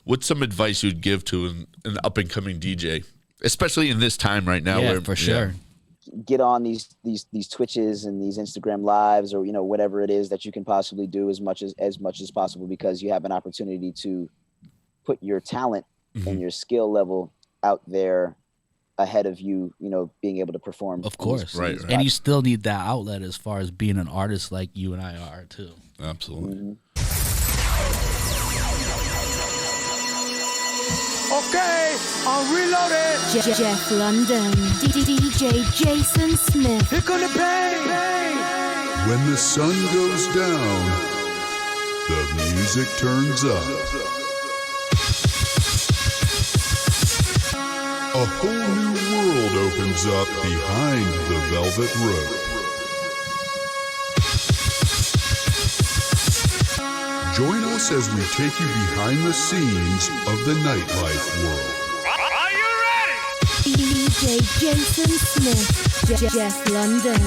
what's some advice you'd give to an up and coming DJ, especially in this time right now? Yeah, for sure. Get on these Twitches and these Instagram lives, or whatever it is that you can possibly do as much as possible, because you have an opportunity to put your talent and your skill level out there ahead of you, being able to perform. Of course, right. And you still need that outlet as far as being an artist like you and I are too. Absolutely. Okay, I'm reloaded. Jeff London, DJ Jason Smith. Here come the pain. When the sun goes down, the music turns up. A whole new world opens up behind the velvet rope. Join us as we take you behind the scenes of the nightlife world. Are you ready? DJ Jason Smith, Jeff London.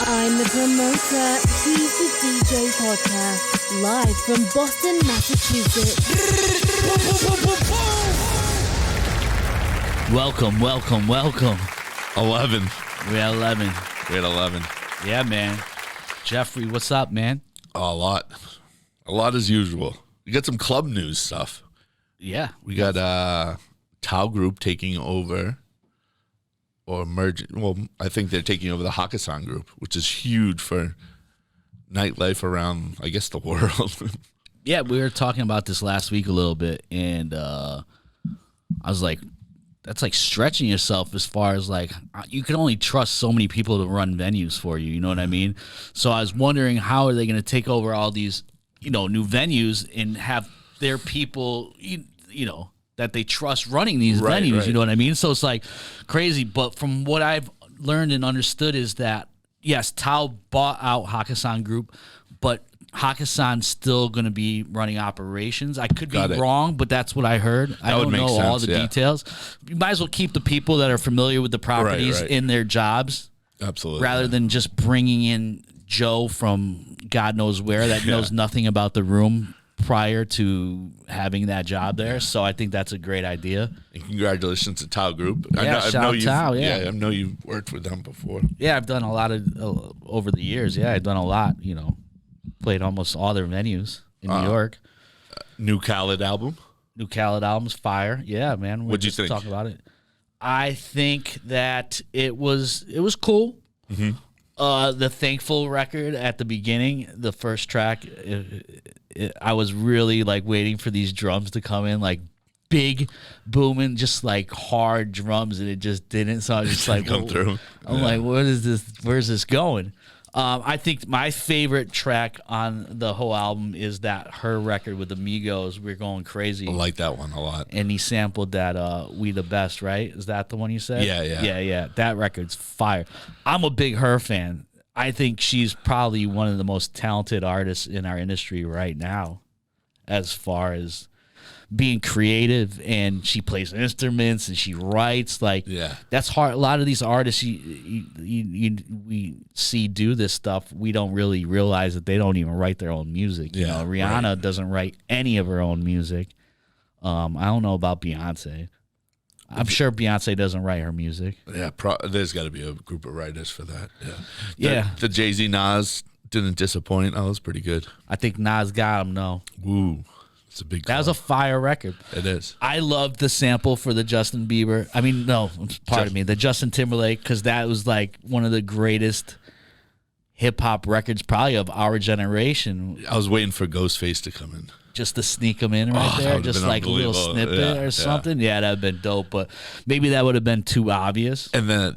I'm the promoter, he's the DJ podcast, live from Boston, Massachusetts. Welcome. 11. We're at 11. We had 11. Yeah, man. Jeffrey, what's up, man? Oh, a lot as usual. We got some club news stuff. Yeah. We got Tao Group taking over or merging. Well, I think they're taking over the Hakkasan Group, which is huge for nightlife around, I guess, the world. Yeah, we were talking about this last week a little bit, and I was like, that's like stretching yourself as far as like you can only trust so many people to run venues for you. You know what I mean? So I was wondering, how are they going to take over all these, new venues and have their people, that they trust running these venues. Right. You know what I mean? So it's like crazy. But from what I've learned and understood is that, yes, Tao bought out Hakkasan Group, but Hakkasan's still going to be running operations. I could be wrong, but that's what I heard. I don't know all the details. You might as well keep the people that are familiar with the properties in their jobs. Absolutely. Rather than just bringing in Joe from God knows where that knows nothing about the room prior to having that job there. So I think that's a great idea. And congratulations to Tao Group. Shout out Tao, I know you've worked with them before. Yeah, I've done a lot of over the years. Yeah, I've done a lot, Played almost all their venues in New York. New Khaled album? New Khaled album's fire. Yeah, man. What'd you think? Talk about it. I think that it was cool. Mm-hmm. The Thankful record at the beginning, the first track, I was really like waiting for these drums to come in, like big booming, just like hard drums, and it just didn't. So I was just like, come through. I'm like, what is this? Where's this going? I think my favorite track on the whole album is that Her record with Amigos, We're Going Crazy. I like that one a lot. And he sampled that We the Best, right? Is that the one you said? Yeah. That record's fire. I'm a big Her fan. I think she's probably one of the most talented artists in our industry right now as far as being creative, and she plays instruments and she writes. Like, that's hard. A lot of these artists we see do this stuff, we don't really realize that they don't even write their own music. Rihanna doesn't write any of her own music. I don't know about Beyonce. I'm sure Beyonce doesn't write her music. Yeah, there's got to be a group of writers for that. Yeah. The Jay-Z Nas didn't disappoint. That was pretty good. I think Nas got him, though. Woo. It's a big. That was a fire record. It is. I loved the sample for the Justin Bieber. I mean, no, pardon me, the Justin Timberlake, because that was like one of the greatest hip hop records, probably of our generation. I was waiting for Ghostface to come in, just to sneak him in right there, just like a little snippet or something. Yeah, that'd have been dope, but maybe that would have been too obvious. And then,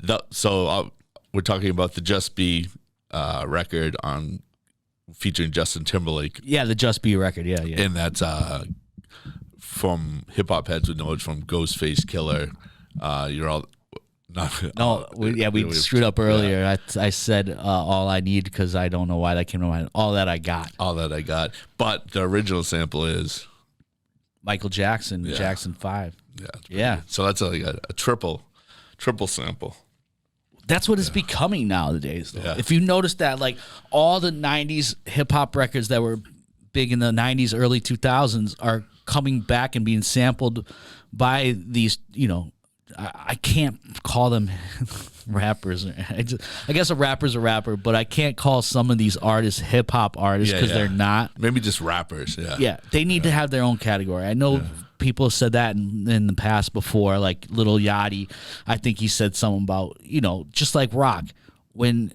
we're talking about the Just Be record on. Featuring Justin Timberlake. Yeah, the Just Be record, yeah. And that's from Hip Hop Heads Would Know It's from Ghostface Killer. You're all... we screwed up earlier. Yeah. I said All I Need because I don't know why that came to mind. All That I Got. All That I Got. But the original sample is... Michael Jackson, Jackson 5. Yeah. So that's like a triple sample. That's what it's becoming nowadays, though. Yeah. If you notice that, like, all the 90s hip-hop records that were big in the 90s, early 2000s are coming back and being sampled by these, I can't call them rappers. I guess a rapper's a rapper, but I can't call some of these artists hip hop artists because they're not. Maybe just rappers. Yeah. Yeah, they need to have their own category. I know people have said that in the past before, like Lil Yachty. I think he said something about, just like rock. When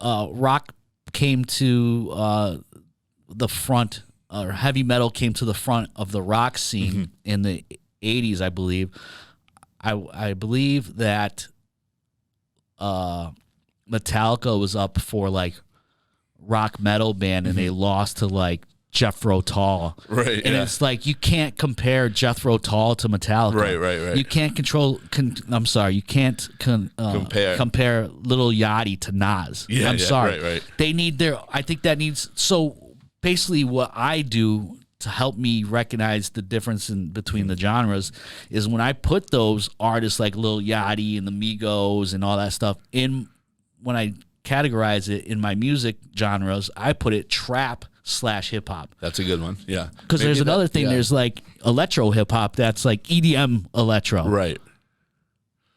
rock came to the front, or heavy metal came to the front of the rock scene in the 80s, I believe. I believe that Metallica was up for like rock metal band, and they lost to like Jethro Tull. Right. And it's like you can't compare Jethro Tull to Metallica. Right. You can't you can't compare Lil Yachty to Nas. Yeah, I'm sorry. Right. They need I think that needs, so basically what I do to help me recognize the difference between the genres is when I put those artists like Lil Yachty and the Migos and all that stuff when I categorize it in my music genres, I put it trap/hip hop. That's a good one. Yeah. Because there's another thing. Yeah. There's like electro hip hop that's like EDM electro. Right.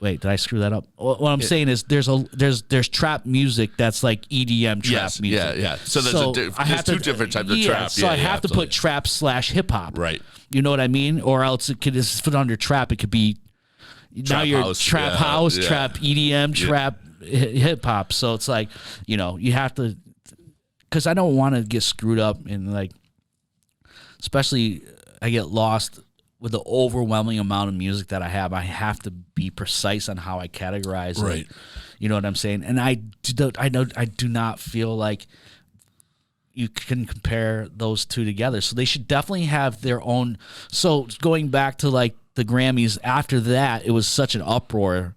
Wait, did I screw that up? What I'm saying is there's trap music that's like EDM trap music. Yeah. So there's two different types of trap. So I have to put trap/hip hop. Right. You know what I mean? Or else it could just fit under trap. It could be now you're house, trap house, trap EDM, trap hip hop. So it's like, you have to, because I don't want to get screwed up and like, especially I get lost with the overwhelming amount of music that I have to be precise on how I categorize right. it. You know what I'm saying? And I do not feel like you can compare those two together. So they should definitely have their own. So going back to like the Grammys, after that, it was such an uproar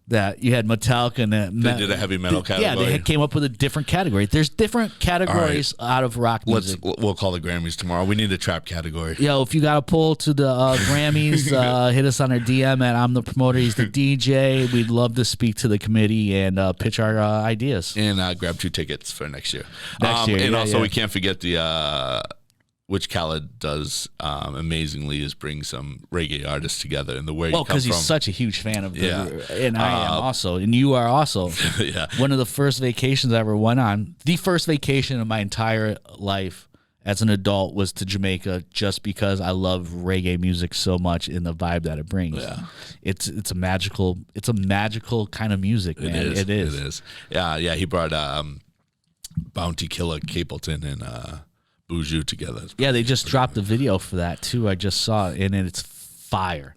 that you had Metallica and they did a heavy metal category. Yeah, they came up with a different category. There's different categories out of rock music. We'll call the Grammys tomorrow. We need a trap category. Yo, if you got a pull to the Grammys, hit us on our DM at I'm the promoter, he's the DJ. We'd love to speak to the committee and pitch our ideas. And grab 2 tickets for next year. And also we can't forget the which Khaled does amazingly is bring some reggae artists together in the way. Well, because he's such a huge fan of and I am also, and you are also. Yeah. One of the first vacations I ever went on, the first vacation of my entire life as an adult was to Jamaica, just because I love reggae music so much and the vibe that it brings. Yeah. It's a magical kind of music, man. It is. Yeah. He brought Bounty Killer, Capleton, and Buju together. Yeah, they just dropped the video for that too. I just saw it, and it's fire.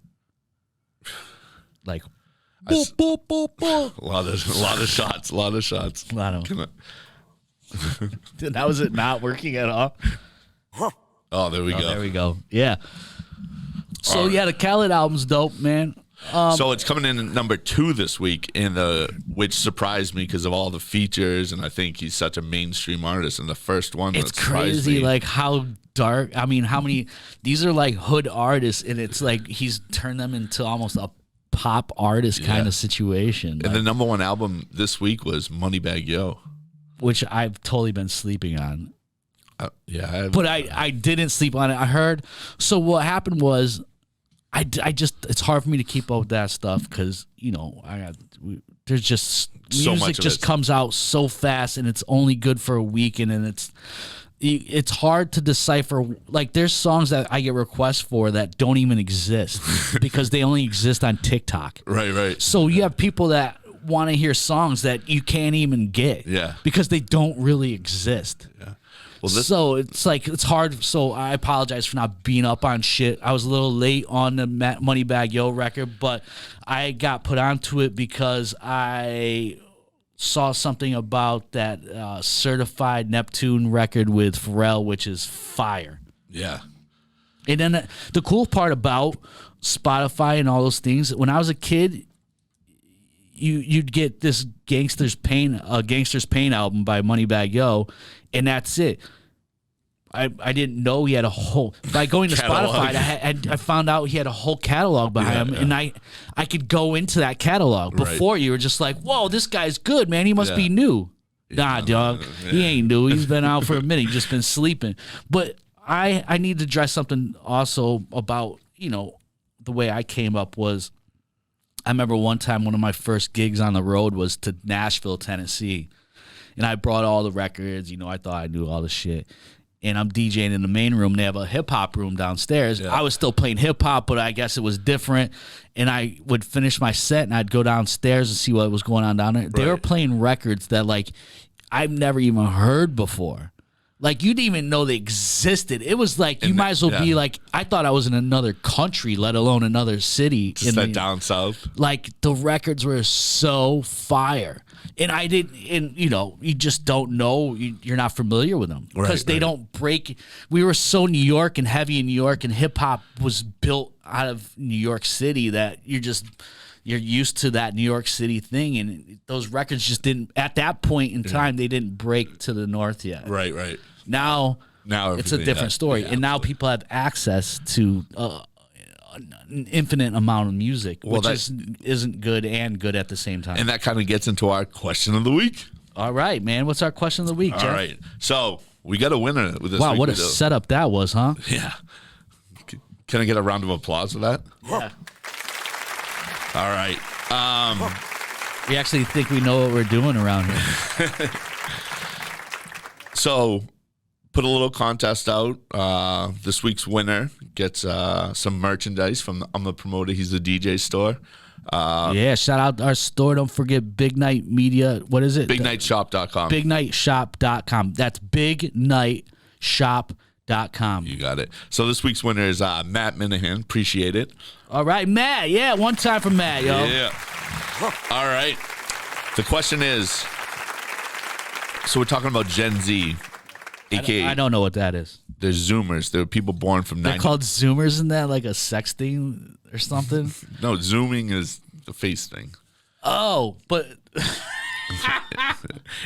Like, boop, boop, boop, boop. A lot of shots. A lot of. That was it. Not working at all. Oh, there we go. There we go. Yeah. So the Khaled album's dope, man. So it's coming in at number 2 this week, which surprised me because of all the features, and I think he's such a mainstream artist. And the first one, it's crazy, like how dark. I mean, how many? These are like hood artists, and it's like he's turned them into almost a pop artist kind of situation. And the number 1 album this week was Moneybagg Yo, which I've totally been sleeping on. But I didn't sleep on it. I heard. So what happened was, I just, it's hard for me to keep up with that stuff because, there's just so music just comes out so fast, and it's only good for a week, and then it's hard to decipher. Like, there's songs that I get requests for that don't even exist because they only exist on TikTok. Right. So you have people that want to hear songs that you can't even get because they don't really exist. Yeah. Well, so it's like, it's hard. So I apologize for not being up on shit. I was a little late on the Moneybagg Yo record, but I got put onto it because I saw something about that Certified Neptune record with Pharrell, which is fire. Yeah. And then the cool part about Spotify and all those things, when I was a kid, you'd get this Gangster's Pain album by Moneybagg Yo, and that's it. I didn't know he had a whole. By going to Spotify, I found out he had a whole catalog behind him, and I could go into that catalog. Before, you were just like, "Whoa, this guy's good, man. He must be new." Nah, dog, he ain't new. He's been out for a minute. He's just been sleeping. But I need to address something also about, the way I came up was, I remember one time one of my first gigs on the road was to Nashville, Tennessee. And I brought all the records, I thought I knew all the shit. And I'm DJing in the main room. They have a hip-hop room downstairs. Yeah. I was still playing hip-hop, but I guess it was different. And I would finish my set, and I'd go downstairs and see what was going on down there. Right. They were playing records that, I've never even heard before. You didn't even know they existed. It was you might as well be I thought I was in another country, let alone another city. Just that down south. The records were so fire. And I didn't, you just don't know. You're not familiar with them. Because they don't break. We were so New York and heavy in New York, and hip hop was built out of New York City that you're used to that New York City thing, and those records just didn't, at that point in time, they didn't break to the north yet. Right. Now it's a different story. Yeah, and now people have access to an infinite amount of music, which isn't good and good at the same time. And that kind of gets into our question of the week. All right, man. What's our question of the week, Jeff? All right. So we got a winner with this. Wow, what a setup that was, huh? Yeah. Can I get a round of applause for that? Yeah. All right. We actually think we know what we're doing around here. So, put a little contest out. This week's winner gets some merchandise from I'm the Promoter. He's the DJ store. Shout out our store. Don't forget Big Night Media. What is it? BigNightShop.com. BigNightShop.com. That's BigNightShop.com. You got it. So this week's winner is Matt Minahan. Appreciate it. All right, Matt. Yeah, one time for Matt, yo. Yeah. All right. The question is, so we're talking about Gen Z, a.k.a. I don't know what that is. They're Zoomers. They're people born from... They're called Zoomers? Isn't that like a sex thing or something? No, Zooming is the face thing. Oh, but...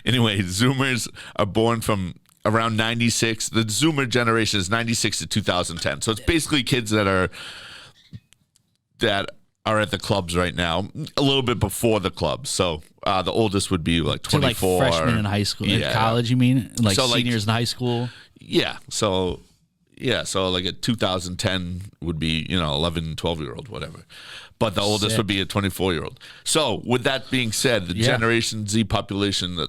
Anyway, Zoomers are born from around 96. The Zoomer generation is 96 to 2010. So it's basically kids that are at the clubs right now, a little bit before the clubs. So the oldest would be 24. So freshmen in high school. In college, you mean? Seniors in high school? Yeah. So a 2010 would be, 11, 12-year-old, whatever. But the oldest would be a 24-year-old. So with that being said, the Generation Z population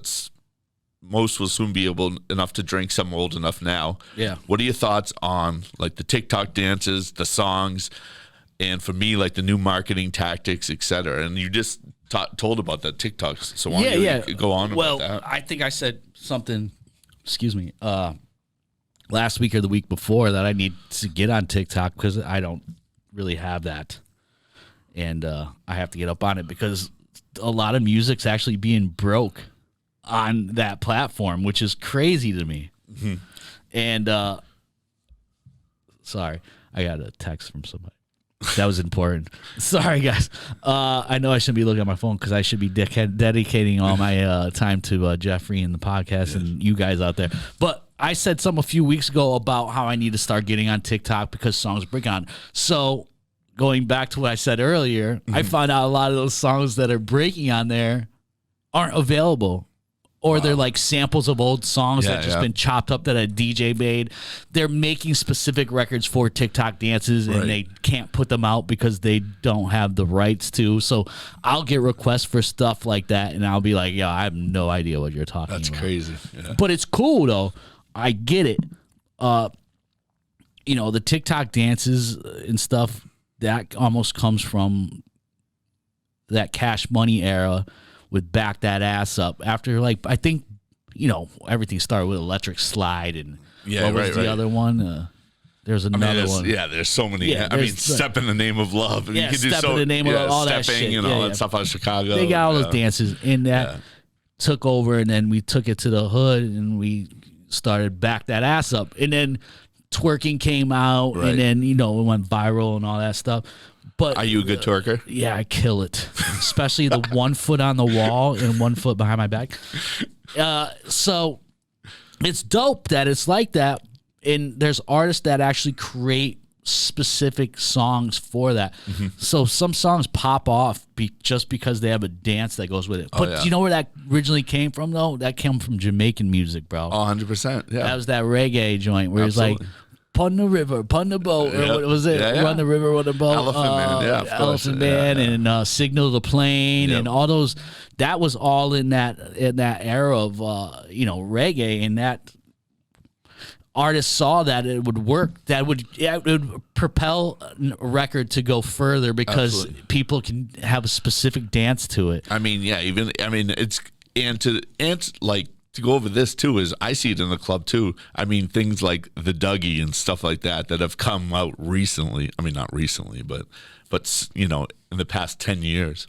most will soon be enough to drink, some old enough now. Yeah. What are your thoughts on the TikTok dances, the songs, and for me, the new marketing tactics, et cetera? And you just told about that TikTok. So why don't you go on about that? Well, I think I said something, last week or the week before that I need to get on TikTok because I don't really have that. And I have to get up on it because a lot of music's actually being broke on that platform, which is crazy to me. Mm-hmm. And sorry, I got a text from somebody. That was important. Sorry, guys. I know I shouldn't be looking at my phone because I should be dedicating all my time to Jeffrey and the podcast and you guys out there. But I said something a few weeks ago about how I need to start getting on TikTok because songs break on. So going back to what I said earlier, I found out a lot of those songs that are breaking on there aren't available. Or they're samples of old songs that just been chopped up that a DJ made. They're making specific records for TikTok dances, and they can't put them out because they don't have the rights to. So I'll get requests for stuff like that, and I'll be like, yo, I have no idea what you're talking about. That's crazy. Yeah. But it's cool, though. I get it. The TikTok dances and stuff, that almost comes from that Cash Money era with Back That Ass Up. After, I think, everything started with Electric Slide and what was the other one? There's another one. Yeah, there's so many. Yeah, Step in the Name of Love. Yeah, Step in the Name of Love, all that shit. And all that stuff out of Chicago. They got all those dances, and that took over, and then we took it to the hood, and we started Back That Ass Up. And then Twerking came out, and then, it went viral and all that stuff. But are you a good twerker? Yeah, I kill it. Especially the 1 foot on the wall and 1 foot behind my back. So it's dope that it's like that. And there's artists that actually create specific songs for that. Mm-hmm. So some songs pop off just because they have a dance that goes with it. But do you know where that originally came from, though? That came from Jamaican music, bro. 100%. Yeah. That was that reggae joint where it's Pun the river, pun the boat, or what was it? Yeah, yeah. Run the river, run the boat. Elephant Man, yeah, of course. Elephant Man, and Signal the Plane, and all those. That was all in that era of reggae, and that artists saw that it would work. That it would propel a record to go further because people can have a specific dance to it. I mean, yeah, it's to go over this too is I see it in the club too. I mean, things like the Dougie and stuff like that have come out recently. I mean, not recently, but in the past 10 years.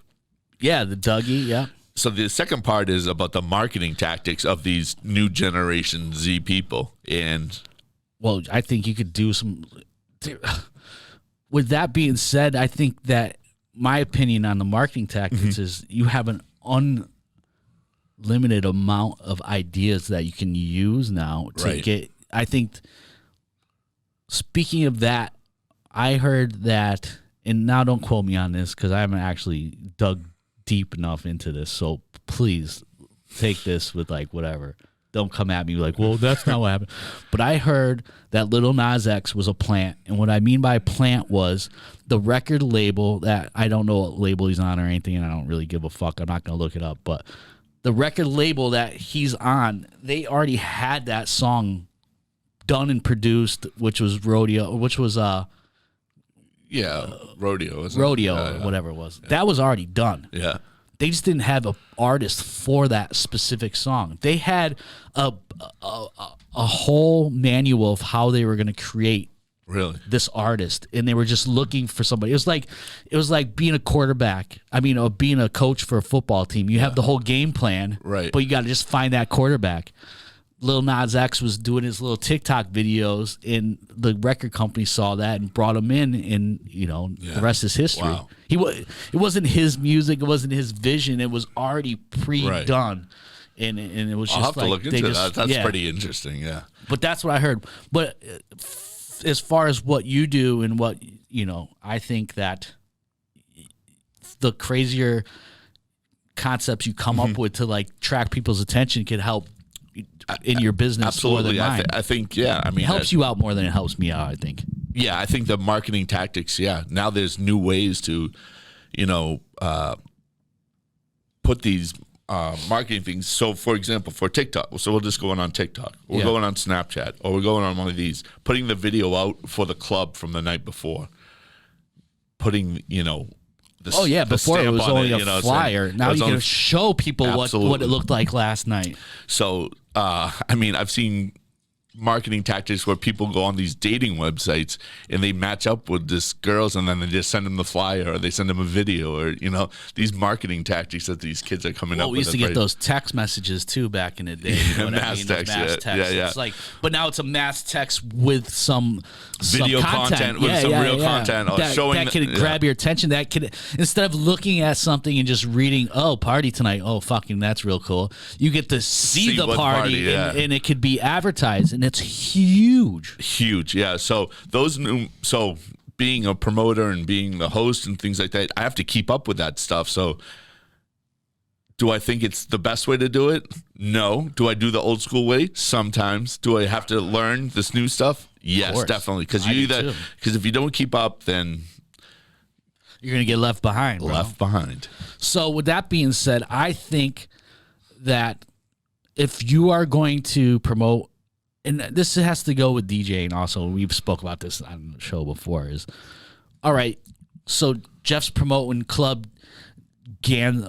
Yeah, the Dougie, yeah. So the second part is about the marketing tactics of these new generation Z people. And well, I think you could do some. With that being said, I think that my opinion on the marketing tactics is you have an unlimited amount of ideas that you can use now to get. I think, speaking of that, I heard that, and now don't quote me on this because I haven't actually dug deep enough into this, so please take this with whatever. Don't come at me like, well, that's not what happened. But I heard that Lil Nas X was a plant, and what I mean by plant was the record label that I don't know what label he's on or anything, and I don't really give a fuck. I'm not going to look it up, but the record label that he's on, they already had that song done and produced, which was Rodeo, which was Rodeo. Whatever it was. That was already done. Yeah. They just didn't have an artist for that specific song. They had a whole manual of how they were going to create this artist, and they were just looking for somebody. It was like being a quarterback. I mean, or being a coach for a football team. You have the whole game plan, right? But you got to just find that quarterback. Lil Nas X was doing his little TikTok videos, and the record company saw that and brought him in, and the rest is history. Wow. It wasn't his music, it wasn't his vision, it was already pre-done, and it was just I'll have to look into that. That's pretty interesting, yeah. But that's what I heard. But as far as what you do and what I think that the crazier concepts you come up with to track people's attention can help in your business. Absolutely. More than mine. I think, yeah. I mean, it helps you out more than it helps me out, I think. Yeah, I think the marketing tactics, now there's new ways to, put these marketing things. So, for example, for TikTok, so we'll just go on TikTok. We're going on Snapchat, or we're going on one of these, putting the video out for the club from the night before, putting, before it was only a flyer. Now you can show people what it looked like last night. So, I've seen marketing tactics where people go on these dating websites and they match up with this girls, and then they just send them the flyer, or they send them a video, or these marketing tactics that these kids are coming up with. We used to get those text messages too back in the day. Mass text. It's but now it's a mass text with some video content with some real content that can grab your attention. That can, instead of looking at something and just reading, oh, party tonight, oh, fucking that's real cool, you get to see the party, and it could be advertised, and it's huge, yeah. So being a promoter and being the host and things like that, I have to keep up with that stuff. So do I think it's the best way to do it? No. Do I do the old school way? Sometimes. Do I have to learn this new stuff? Yes, definitely. Because if you don't keep up, then you're gonna get left behind. So with that being said, I think that if you are going to promote, and this has to go with DJing also, we've spoke about this on the show before, is, all right, so Jeff's promoting Club Gans,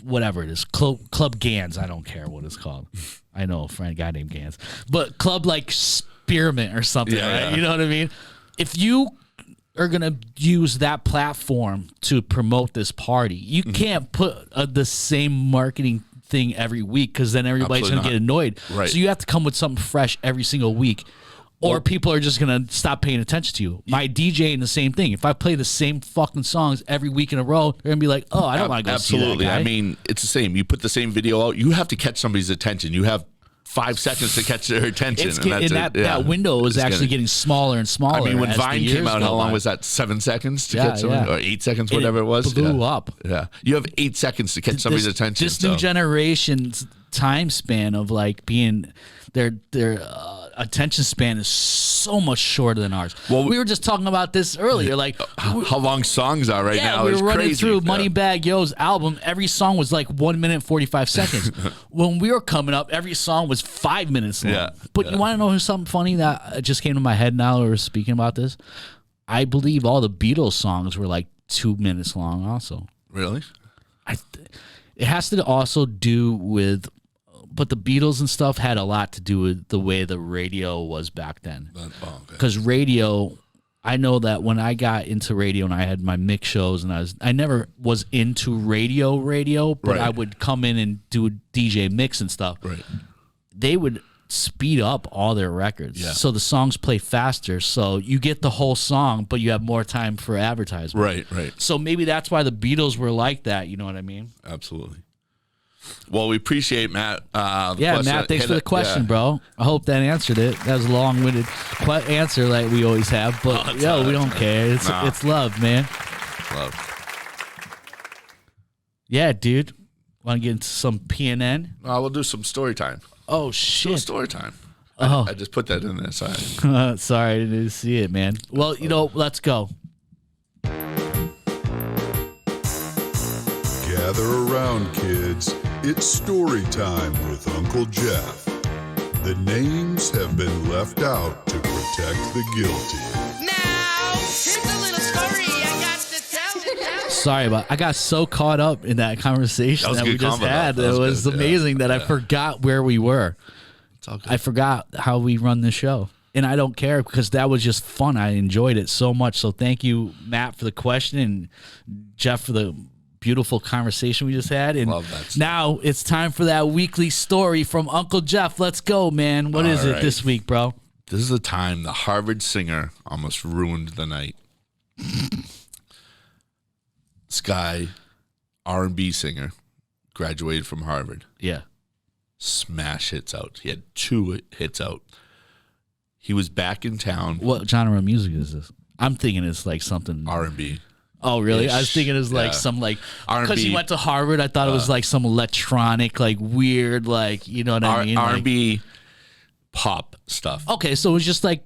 whatever it is, Club Gans, I don't care what it's called. I know a guy named Gans. But Club Spearmint or something, right? Yeah. You know what I mean? If you are going to use that platform to promote this party, you can't put the same marketing thing every week, because then everybody's going to get annoyed. Right. So you have to come with something fresh every single week, or people are just going to stop paying attention to you. My DJing, the same thing. If I play the same fucking songs every week in a row, they're going to be like, oh, I don't want to go see that guy. I mean, it's the same. You put the same video out, you have to catch somebody's attention. You have 5 seconds to catch their attention. That window is actually getting smaller and smaller. I mean, when Vine came out, how long was that? 7 seconds to catch somebody? Or 8 seconds, whatever it was? Blew up. Yeah. You have 8 seconds to catch somebody's attention. This new generation's time span of being their attention span is so much shorter than ours. Well, we were just talking about this earlier. Like how long songs are now we is were running crazy. through Moneybagg Yo's album. Every song was like 1 minute 45 seconds. When we were coming up, every song was 5 minutes long. Yeah, But you want to know something funny that just came to my head now that we're speaking about this? I believe all the Beatles songs were like 2 minutes long also. Really? It has to also do with, but the Beatles and stuff had a lot to do with the way the radio was back then. Because radio, I know that when I got into radio and I had my mix shows and I never was into radio, but Right. I would come in and do a DJ mix and stuff. Right. They would speed up all their records. Yeah. So the songs play faster. So you get the whole song, but you have more time for advertisement. Right. So maybe that's why the Beatles were like that. You know what I mean? Absolutely. Well, we appreciate Matt. Yeah, Matt, thanks for the question, bro. I hope that answered it. That was a long-winded answer like we always have, but we don't care. It's love, man. Love. Yeah, dude. Want to get into some PNN? We'll do some story time. Oh, Do shit. story time. Oh. I just put that in there. Sorry. Sorry, I didn't see it, man. Well, let's go. Gather around, kids. It's story time with Uncle Jeff. The names have been left out to protect the guilty. Now, here's a little story I got to tell. Sorry, but I got so caught up in that conversation that good we just combo, though. had. That It was was good, amazing that I forgot where we were. It's all good. I forgot how we run the show. And I don't care because that was just fun. I enjoyed it so much. So thank you, Matt, for the question and Jeff for the beautiful conversation we just had. And Love that stuff. now it's time for that weekly story from Uncle Jeff. Let's go, man. What is All it right. this week, bro? This is the time the Harvard singer almost ruined the night. This guy, R&B singer, graduated from Harvard. Yeah. Smash hits out. He had 2 hits out. He was back in town. What genre of music is this? I'm thinking it's like something. R&B. Oh, really? I was Ish. thinking it was like Yeah. some like R&B. because he went to Harvard. I thought it was like some electronic, like weird, like you know what I mean? Like- R&B pop stuff. okay, so it was just like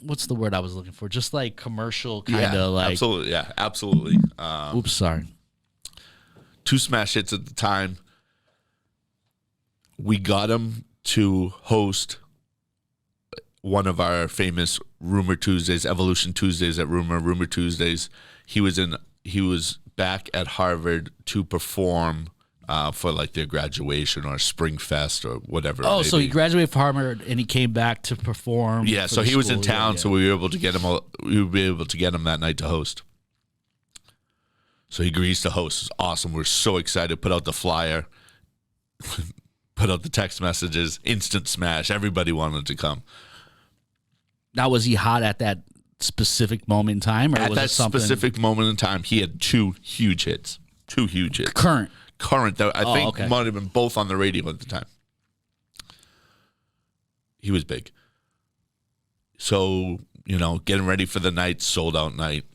what's the word I was looking for? Just like commercial kind of like. absolutely. Yeah, absolutely. Oops, sorry. 2 smash hits at the time. We got him to host one of our famous Rumor Tuesdays, Evolution Tuesdays at Rumor Tuesdays. He was back at Harvard to perform for like their graduation or Spring Fest or whatever. Oh, it may so he be. graduated from Harvard and he came back to perform. Yeah, for so the he was in school. town, Yeah, so we were able to get him. We were able to get him that night to host. So he agrees to host. It's awesome. We're so excited. Put out the flyer, put out the text messages. Instant smash. Everybody wanted to come. Now, was he hot at that specific moment in time, or At was that it something specific moment in time, he had 2 huge hits. 2 huge hits. current? Current, though, I think okay. might have been both on the radio at the time. He was big. So, getting ready for the night, sold out night.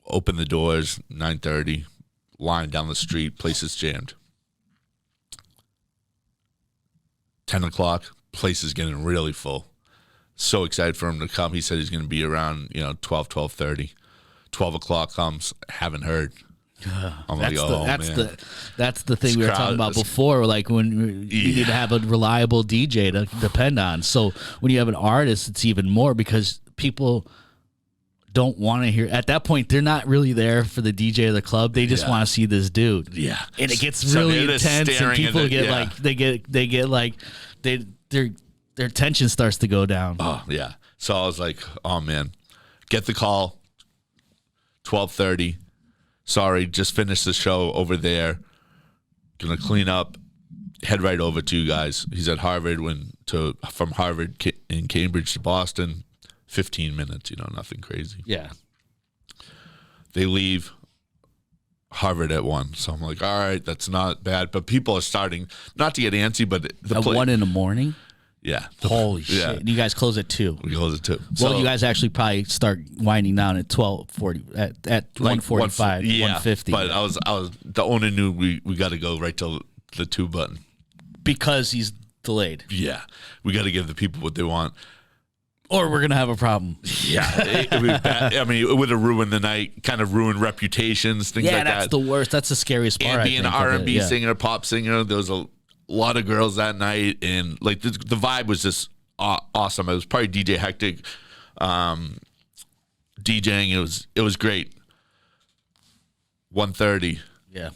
Open the doors, 9:30, line down the street, place is jammed. 10 o'clock, place is getting really full. So excited for him to come. He said he's going to be around, 12:30. 12 o'clock comes, haven't heard. I'm like, That's the thing we were talking about before. Like when you need to have a reliable DJ to depend on. So when you have an artist, it's even more because people don't want to hear. At that point, they're not really there for the DJ of the club. They just want to see this dude. Yeah, and it gets So really they're just intense, and staring people at it, get yeah. like they get like their tension starts to go down. Oh, yeah. So I was like, oh, man. Get the call, 12:30. Sorry, just finished the show over there. Gonna clean up, head right over to you guys. He's at Harvard. From Harvard in Cambridge to Boston, 15 minutes, nothing crazy. Yeah. They leave Harvard at 1. So I'm like, all right, that's not bad. But people are starting not to get antsy, but At 1 in the morning. Yeah. Holy shit! And you guys close at 2. We close at 2. Well, you guys actually probably start winding down at 12:40 at 1:45, 1:50. But I was the owner knew we got to go right till the 2 button. Because he's delayed. Yeah, we got to give the people what they want. Or we're going to have a problem. Yeah, it would be bad. I mean, it would have ruined the night, kind of ruined reputations, things like that. Yeah, that's the worst. That's the scariest part. And being an R&B singer, pop singer, there was a lot of girls that night, and like the vibe was just awesome. It was probably DJ Hectic DJing. It was great. 1:30. Yeah.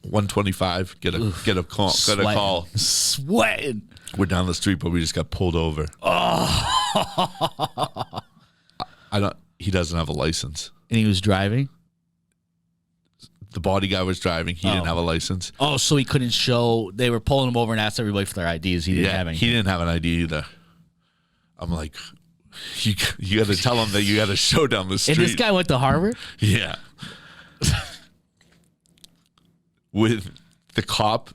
1:25. Get a call. Got a call. Sweating. We're down the street, but we just got pulled over. Oh. He doesn't have a license. And he was driving? The body guy was driving. He didn't have a license. Oh, so he couldn't show. They were pulling him over and asked everybody for their IDs. He didn't have any. He didn't have an ID either. I'm like, you got to tell him that you got to show down the street. And this guy went to Harvard? Yeah. With the cop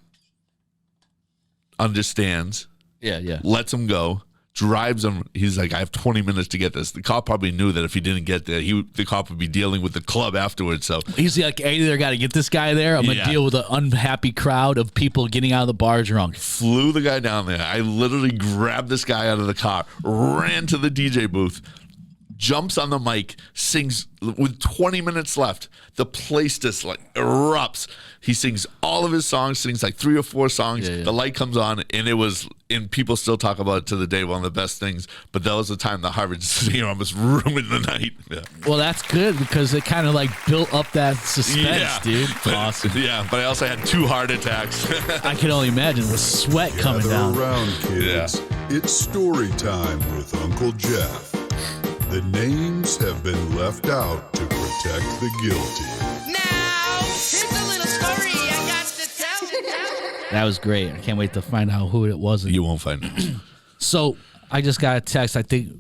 understands. Yeah. Lets him go. Drives him. He's like, I have 20 minutes to get this. The cop probably knew that if he didn't get there, the cop would be dealing with the club afterwards. So he's like, I either got to get this guy there. I'm gonna deal with an unhappy crowd of people getting out of the bar drunk. Flew the guy down there. I literally grabbed this guy out of the car, ran to the DJ booth, jumps on the mic, sings with 20 minutes left. The place just like erupts. He sings all of his songs, sings like 3 or 4 songs. Yeah. The light comes on, and people still talk about it to the day, one of the best things. But that was the time the Harvard singer almost ruined the night. Yeah. Well, that's good because it kind of like built up that suspense, dude. Awesome. Yeah, but I also had 2 heart attacks. I can only imagine with sweat coming Gather down. around, kids. It's story time with Uncle Jeff. The names have been left out to protect the guilty. Now, here's a little story I got to tell. That was great. I can't wait to find out who it was. You won't find it. So I just got a text. I think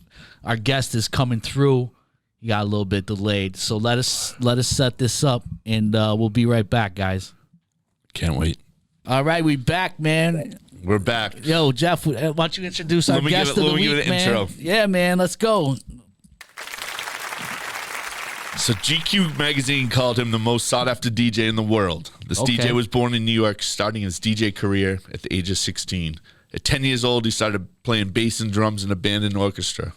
our guest is coming through. He got a little bit delayed. So let us set this up, and we'll be right back, guys. Can't wait. All right, we back, man. We're back. Yo, Jeff, why don't you introduce our guest of the week, give it an man? intro. Yeah, man, let's go. So GQ magazine called him the most sought-after DJ in the world. This DJ was born in New York, starting his DJ career at the age of 16. At 10 years old, he started playing bass and drums in a band and orchestra.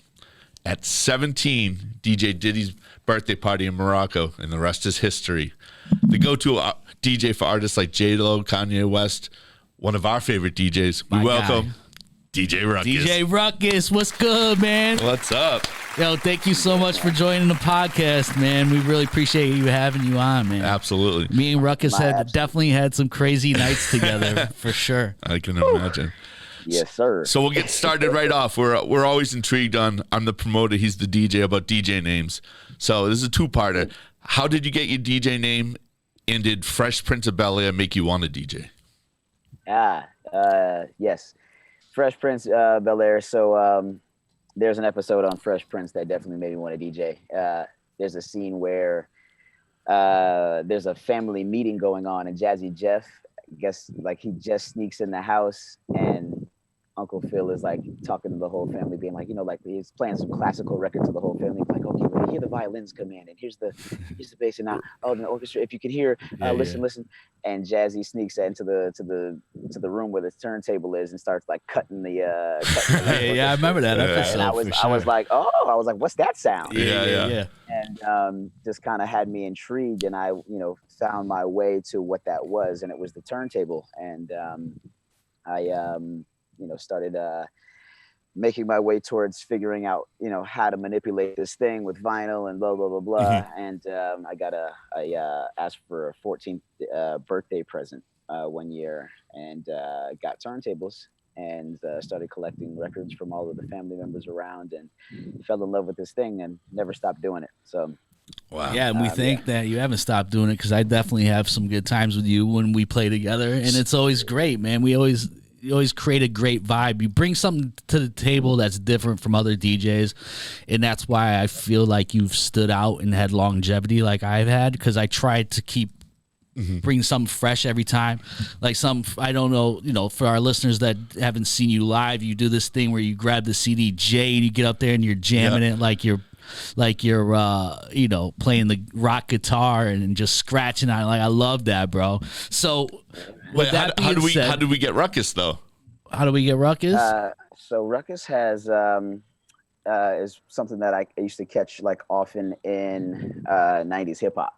At 17, DJ did his birthday party in Morocco, and the rest is history. The go-to DJ for artists like J-Lo, Kanye West, one of our favorite DJs. We welcome DJ Ruckus. DJ Ruckus, what's good, man? What's up? Yo, thank you so much for joining the podcast, man. We really appreciate you having you on, man. Absolutely. Me and Ruckus definitely had some crazy nights together, for sure. I can imagine. Yes, sir. So we'll get started right off. We're always intrigued on, I'm the promoter, he's the DJ, about DJ names. So this is a 2-parter. How did you get your DJ name, and did Fresh Prince of Bel-Air make you want to DJ? Yes. Fresh Prince Bel-Air. So there's an episode on Fresh Prince that definitely made me want to DJ. There's a scene where there's a family meeting going on, and Jazzy Jeff, I guess, like, he just sneaks in the house, and Uncle Phil is like talking to the whole family, being like, like he's playing some classical record to the whole family. Like, okay, well, hear the violins come in, and here's the bass, and now, the orchestra. If you can hear, listen. And Jazzy sneaks into the room where the turntable is and starts like cutting the. Yeah, I remember that episode. And I was like, what's that sound? Yeah. And just kind of had me intrigued, and I found my way to what that was, and it was the turntable, and I started making my way towards figuring out, how to manipulate this thing with vinyl and blah, blah, blah, blah. Mm-hmm. And I asked for a 14th birthday present one year, and got turntables, and started collecting records from all of the family members around, and fell in love with this thing and never stopped doing it. So. Wow. Yeah, and we think that you haven't stopped doing it, because I definitely have some good times with you when we play together, and it's always great, man. You always create a great vibe. You bring something to the table that's different from other DJs, and that's why I feel like you've stood out and had longevity like I've had, because I tried to keep bring something fresh every time. Like I don't know, for our listeners that haven't seen you live, you do this thing where you grab the CDJ and you get up there and you're jamming it like you're playing the rock guitar and just scratching on it. Like, I love that, bro. So Wait, how did we get Ruckus though? How do we get Ruckus? So Ruckus has is something that I used to catch like often in 90s hip hop.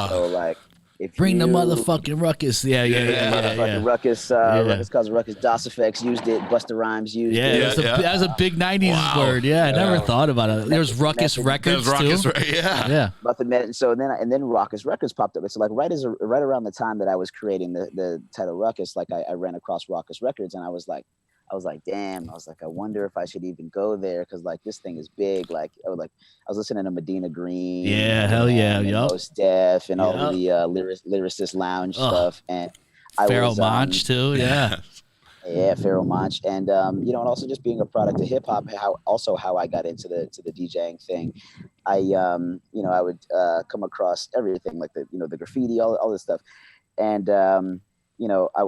So like if Bring the you- motherfucking Ruckus. Yeah. Motherfucking Ruckus, Ruckus cause Ruckus, DOS Effects used it, Busta Rhymes used it. That was a big 90s word. Yeah, I never thought about it. There's Ruckus Records too. Yeah. Nothing meant. So then Ruckus Records popped up. It's like right around the time that I was creating the title Ruckus, like I ran across Ruckus Records, and I was like, damn. I was like, I wonder if I should even go there because like this thing is big. Like I was listening to Medina Green. Yeah, hell yeah, and yup. Mos Def and all of the lyricist lounge stuff. And Pharaoh I was Monch too. Yeah. Yeah, Pharaoh Monch, and and also just being a product of hip hop. How I got into the DJing thing. I would come across everything like the graffiti, all this stuff, and I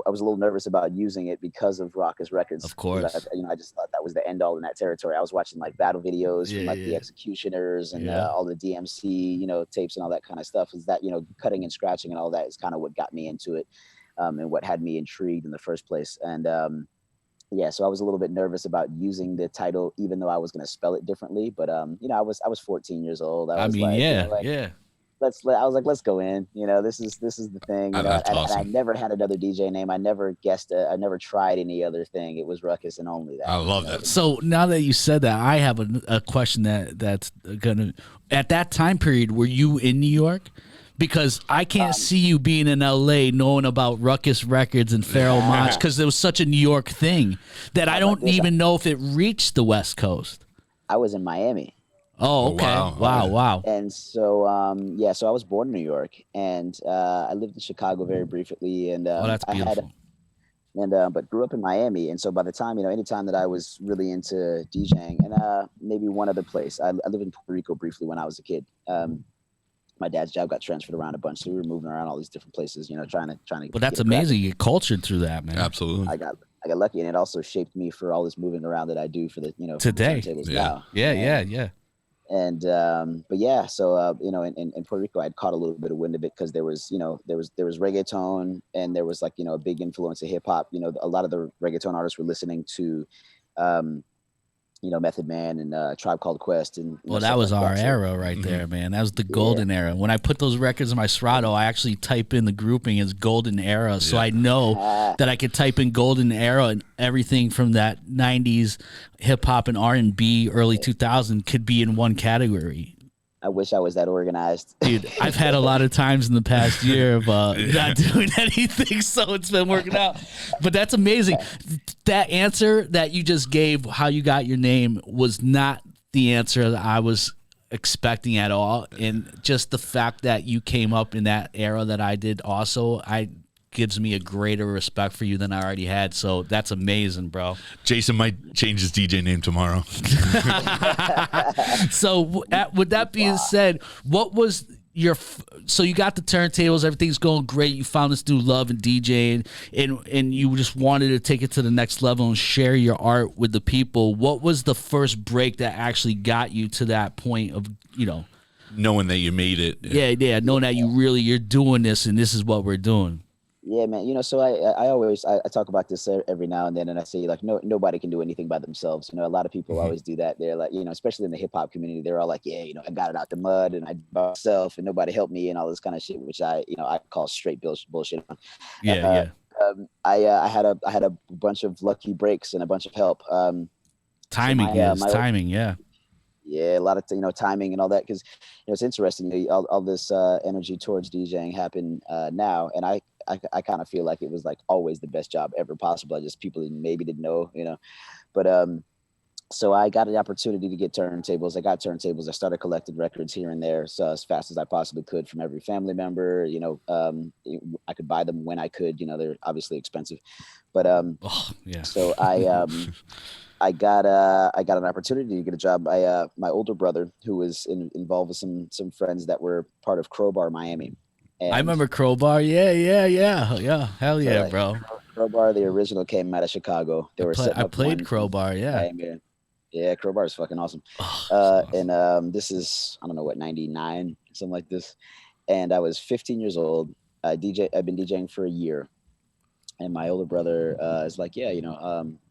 was a little nervous about using it because of Ruckus Records. Of course. I just thought that was the end all in that territory. I was watching like battle videos from like the Executioners and all the DMC, tapes and all that kind of stuff. Is that, cutting and scratching and all that is kind of what got me into it, and what had me intrigued in the first place. And so I was a little bit nervous about using the title, even though I was going to spell it differently. But I was 14 years old. I was like, let's go in. This is the thing. That's awesome. And I never had another DJ name. I never guessed it. I never tried any other thing. It was Ruckus and only that. I love that. So now that you said that, I have a question that's gonna. At that time period, were you in New York? Because I can't see you being in LA knowing about Ruckus Records and Pharaoh Monch because it was such a New York thing that I don't even know if it reached the West Coast. I was in Miami. Oh, okay. Wow. And so, so I was born in New York, and I lived in Chicago very briefly, and that's beautiful. But grew up in Miami, and so by the time anytime that I was really into DJing, and maybe one other place, I lived in Puerto Rico briefly when I was a kid. My dad's job got transferred around a bunch, so we were moving around all these different places, trying to. Well, that's amazing. You get cultured through that, man. Absolutely. I got lucky, and it also shaped me for all this moving around that I do for the today. Now. Yeah. And so in Puerto Rico, I'd caught a little bit of wind of it because there was reggaeton, and there was like a big influence of hip hop. A lot of the reggaeton artists were listening to Method Man and Tribe Called Quest, and that was our era right there, man. That was the golden era. When I put those records in my Serato, I actually type in the grouping as golden era, so I know that I could type in golden era, and everything from that 90s hip hop and R&B early 2000 could be in one category. I wish I was that organized. Dude, I've had a lot of times in the past year of not doing anything, so it's been working out. But that's amazing. That answer that you just gave, how you got your name, was not the answer that I was expecting at all. And just the fact that you came up in that era that I did also, gives me a greater respect for you than I already had. So that's amazing, bro. Jason might change his DJ name tomorrow. So with that being said, what was so you got the turntables, everything's going great. You found this new love in DJing, and you just wanted to take it to the next level and share your art with the people. What was the first break that actually got you to that point of, knowing that you made it? Yeah, knowing that you're doing this and this is what we're doing. Yeah, man. So I always talk about this every now and then, and I say like nobody can do anything by themselves. A lot of people always do that. They're like, especially in the hip hop community, they're all like, I got it out the mud and I did it myself and nobody helped me and all this kind of shit, which I call straight bullshit. Yeah. I had a bunch of lucky breaks and a bunch of help. Timing, timing. Yeah, a lot of timing and all that, because it's interesting. All this energy towards DJing happened now, and I kind of feel like it was like always the best job ever possible. People maybe didn't know, but so I got the opportunity to get turntables. I got turntables. I started collecting records here and there, so as fast as I possibly could from every family member. I could buy them when I could. They're obviously expensive, but so I got an opportunity to get a job by my older brother, who was involved with some friends that were part of Crowbar Miami. And I remember Crowbar. Yeah. Hell yeah, bro. Crowbar, the original, came out of Chicago. I played Crowbar. Yeah. Yeah, Crowbar is fucking awesome. Awesome. And this is, I don't know what, 99, something like this. And I was 15 years old. I've been DJing for a year. And my older brother is like, yeah,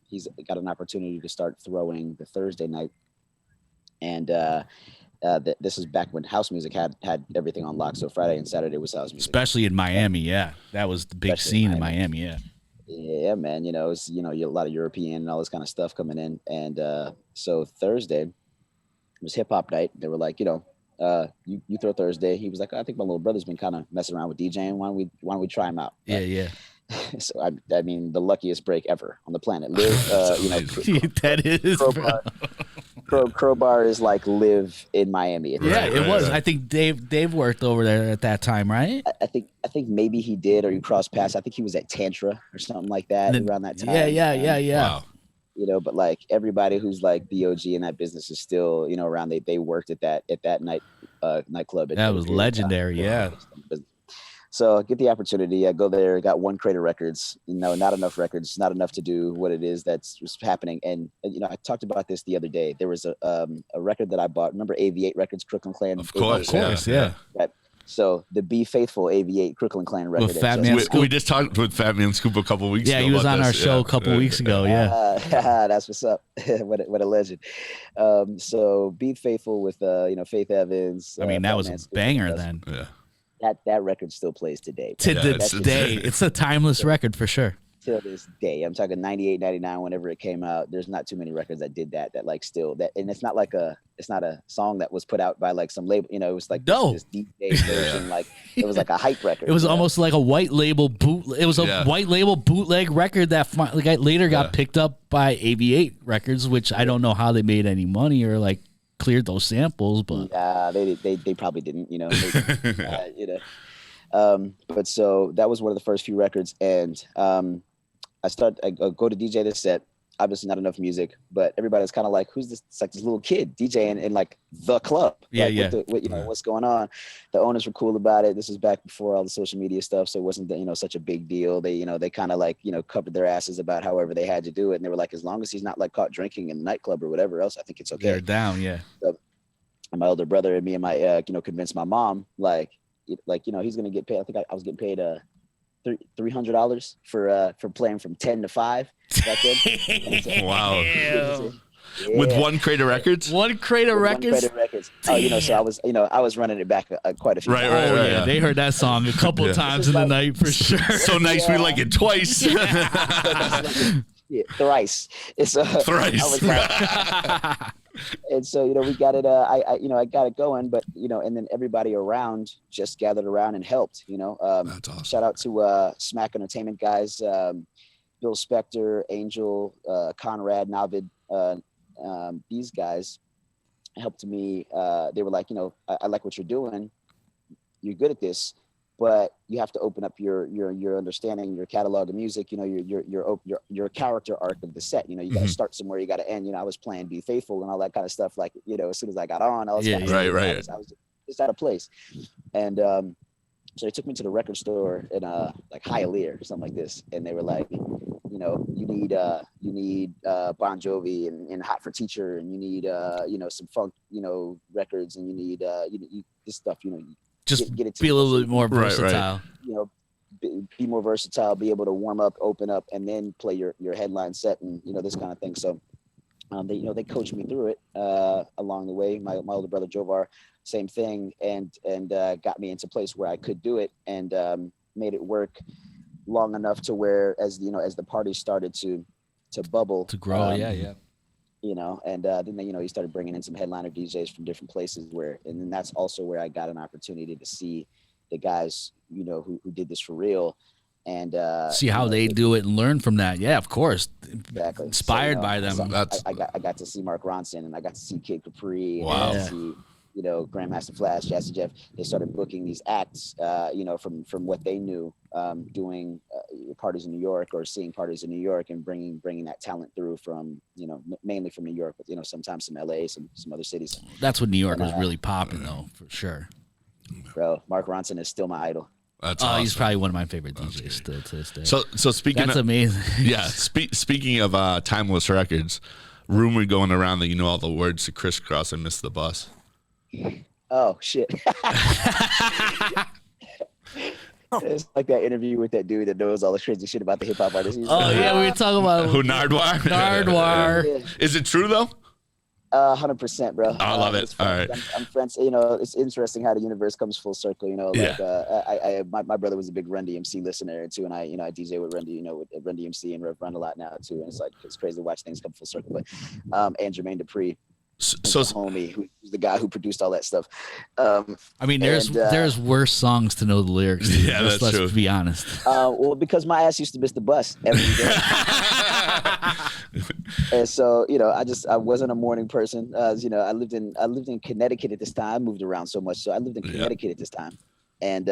he's got an opportunity to start throwing the Thursday night. And this is back when house music had everything on lock. So Friday and Saturday was house music. Especially in Miami, yeah. That was the big scene in Miami, yeah. Yeah, man. It was, a lot of European and all this kind of stuff coming in. And so Thursday was HipHop night. They were like, you throw Thursday. He was like, I think my little brother's been kind of messing around with DJing. Why don't we try him out? Yeah, yeah. So I mean, the luckiest break ever on the planet. Live, that is Crowbar is like live in Miami. Yeah, it was. I think Dave worked over there at that time, right? I think maybe he did, or he crossed paths. I think he was at Tantra or something like that around that time. Yeah. Wow. But like everybody who's like the OG in that business is still, around. They worked at that nightclub. That was legendary. Yeah. So I get the opportunity. I go there, got one crate of records, not enough records, not enough to do what it is that's just happening. And I talked about this the other day. There was a record that I bought. Remember AV8 Records, Crooklyn Clan? Of course, yeah. Right. So the Be Faithful AV8 Crooklyn Clan record. With Fat Man Scoop. We just talked with Fat Man Scoop a couple weeks ago. Yeah, he was on our show a couple weeks ago, yeah. That's what's up. what a legend. So Be Faithful with, Faith Evans. I mean, that was a banger then. Yeah. That record still plays today. To this day. It's a timeless record for sure. To this day. I'm talking 98, 99, whenever it came out. There's not too many records that did that like still that, and it's not a song that was put out by like some label, it was like this DJ version, like it was like a hype record. It was almost like a white label white label bootleg record that later got picked up by AV8 Records, which I don't know how they made any money or like cleared those samples, but they probably didn't, but so that was one of the first few records, and I go to DJ this set. Obviously not enough music, but everybody's kind of like, who's this? It's like this little kid DJing in like the club. What's going on? The owners were cool about it. This is back before all the social media stuff, so it wasn't such a big deal. They they kind of like covered their asses about however they had to do it, and they were like, as long as he's not like caught drinking in the nightclub or whatever else, I think it's okay. They're down, yeah. So, and my older brother and me and my convinced my mom like he's gonna get paid. I think I was getting paid $300 for playing from 10 to 5 back then. Wow. Yeah. With one crate of records? One crate of records? Oh, so I was running it back quite a few times. Right. Yeah. They heard that song a couple times in the night for sure. So nice we like it twice. Thrice. It's thrice. And so we got it. I got it going, but and then everybody around just gathered around and helped. That's awesome. Shout out to Smack Entertainment guys, Bill Spector, Angel, Conrad, Navid. These guys helped me. They were like, I like what you're doing. You're good at this, but you have to open up your understanding, your catalog of music, your character arc of the set. You got to start somewhere, you got to end. I was playing Be Faithful and all that kind of stuff. Like, as soon as I got on, I was kind of right. I was just out of place. And so they took me to the record store in like Hialeah or something like this, and they were like, you need Bon Jovi and Hot for Teacher, and you need some funk records, and you need this stuff. Just get it be a little bit more versatile. Right. Be more versatile, be able to warm up, open up, and then play your headline set, and this kind of thing. So they coached me through it along the way. My older brother Jovar, same thing, and got me into a place where I could do it, and made it work long enough to where as the party started to bubble, to grow. And then he started bringing in some headliner DJs from different places and then that's also where I got an opportunity to see the guys, who did this for real, and see how they do it and learn from that. Yeah, of course. Exactly. Inspired by them. So I got to see Mark Ronson, and I got to see Kid Capri. Wow. And I got to see, Grandmaster Flash, Jazzy Jeff. They started booking these acts, from what they knew, doing parties in New York or seeing parties in New York, and bringing that talent through from, mainly from New York, but sometimes some LA, some other cities. That's what New York was really popping though, for sure. Bro, Mark Ronson is still my idol. That's awesome. He's probably one of my favorite DJs still to this day. So speaking That's amazing. Yeah, speaking of timeless records, rumor going around that all the words to Crisscross and Miss the Bus. Oh shit. It's like that interview with that dude that knows all the crazy shit about the hip hop artists. Oh yeah, we were talking about Who Nardwar? Yeah. Is it true though? 100%, bro. I love it. All right. I'm friends. You know, it's interesting how the universe comes full circle. You know, like my brother was a big Run DMC listener too, and I DJ with Run, with Run DMC and Rev Run a lot now too, and it's crazy to watch things come full circle. But and Jermaine Dupri, So the homie, who's the guy who produced all that stuff. I mean, there's worse songs to know the lyrics to. Yeah, that's true. Let's be honest. Well, because my ass used to miss the bus every day. And so, I wasn't a morning person. I lived in Connecticut at this time. I moved around so much. So I lived in Connecticut at this time. And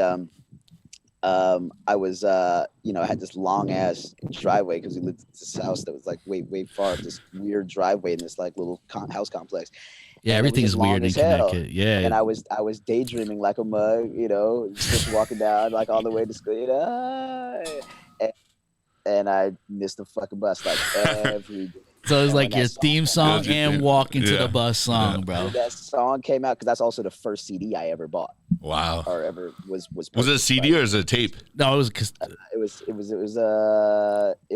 I was, I had this long ass driveway because we lived in this house that was like way far, this weird driveway in this like little house complex. Yeah, everything is weird in Connecticut. Yeah. And I was daydreaming like a mug, just walking down like all the way to school, and I missed the fucking bus like every day. So it was like your theme song and walking to the bus song, bro. When that song came out, because that's also the first CD I ever bought. Wow. Or ever was. Was it a CD or is it a tape? No, it was because it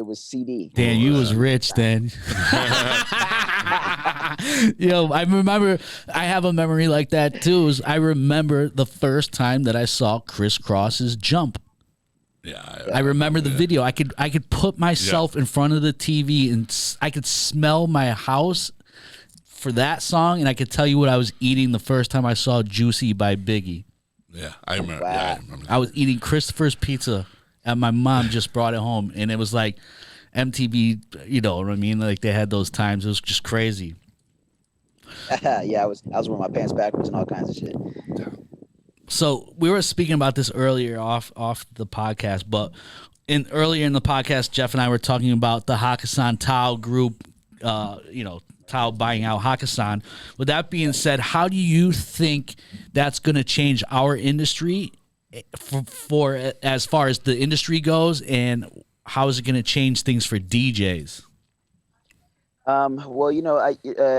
was CD. Damn, you was rich then. Yo, I remember. I have a memory like that too. I remember the first time that I saw Kris Kross's Jump. Yeah, I remember the video. I could put myself in front of the TV and I could smell my house for that song, and I could tell you what I was eating the first time I saw Juicy by Biggie. Yeah, I remember. Wow. Yeah, I remember. I was eating Christopher's Pizza, and my mom just brought it home, and it was like MTV. You know what I mean? Like they had those times. It was just crazy. Yeah, I was wearing my pants backwards and all kinds of shit. So we were speaking about this earlier off the podcast, but earlier in the podcast, Jeff and I were talking about the Hakkasan Tao group, Tao buying out Hakkasan. With that being said, how do you think that's going to change our industry for as far as the industry goes, and how is it going to change things for DJs? Well,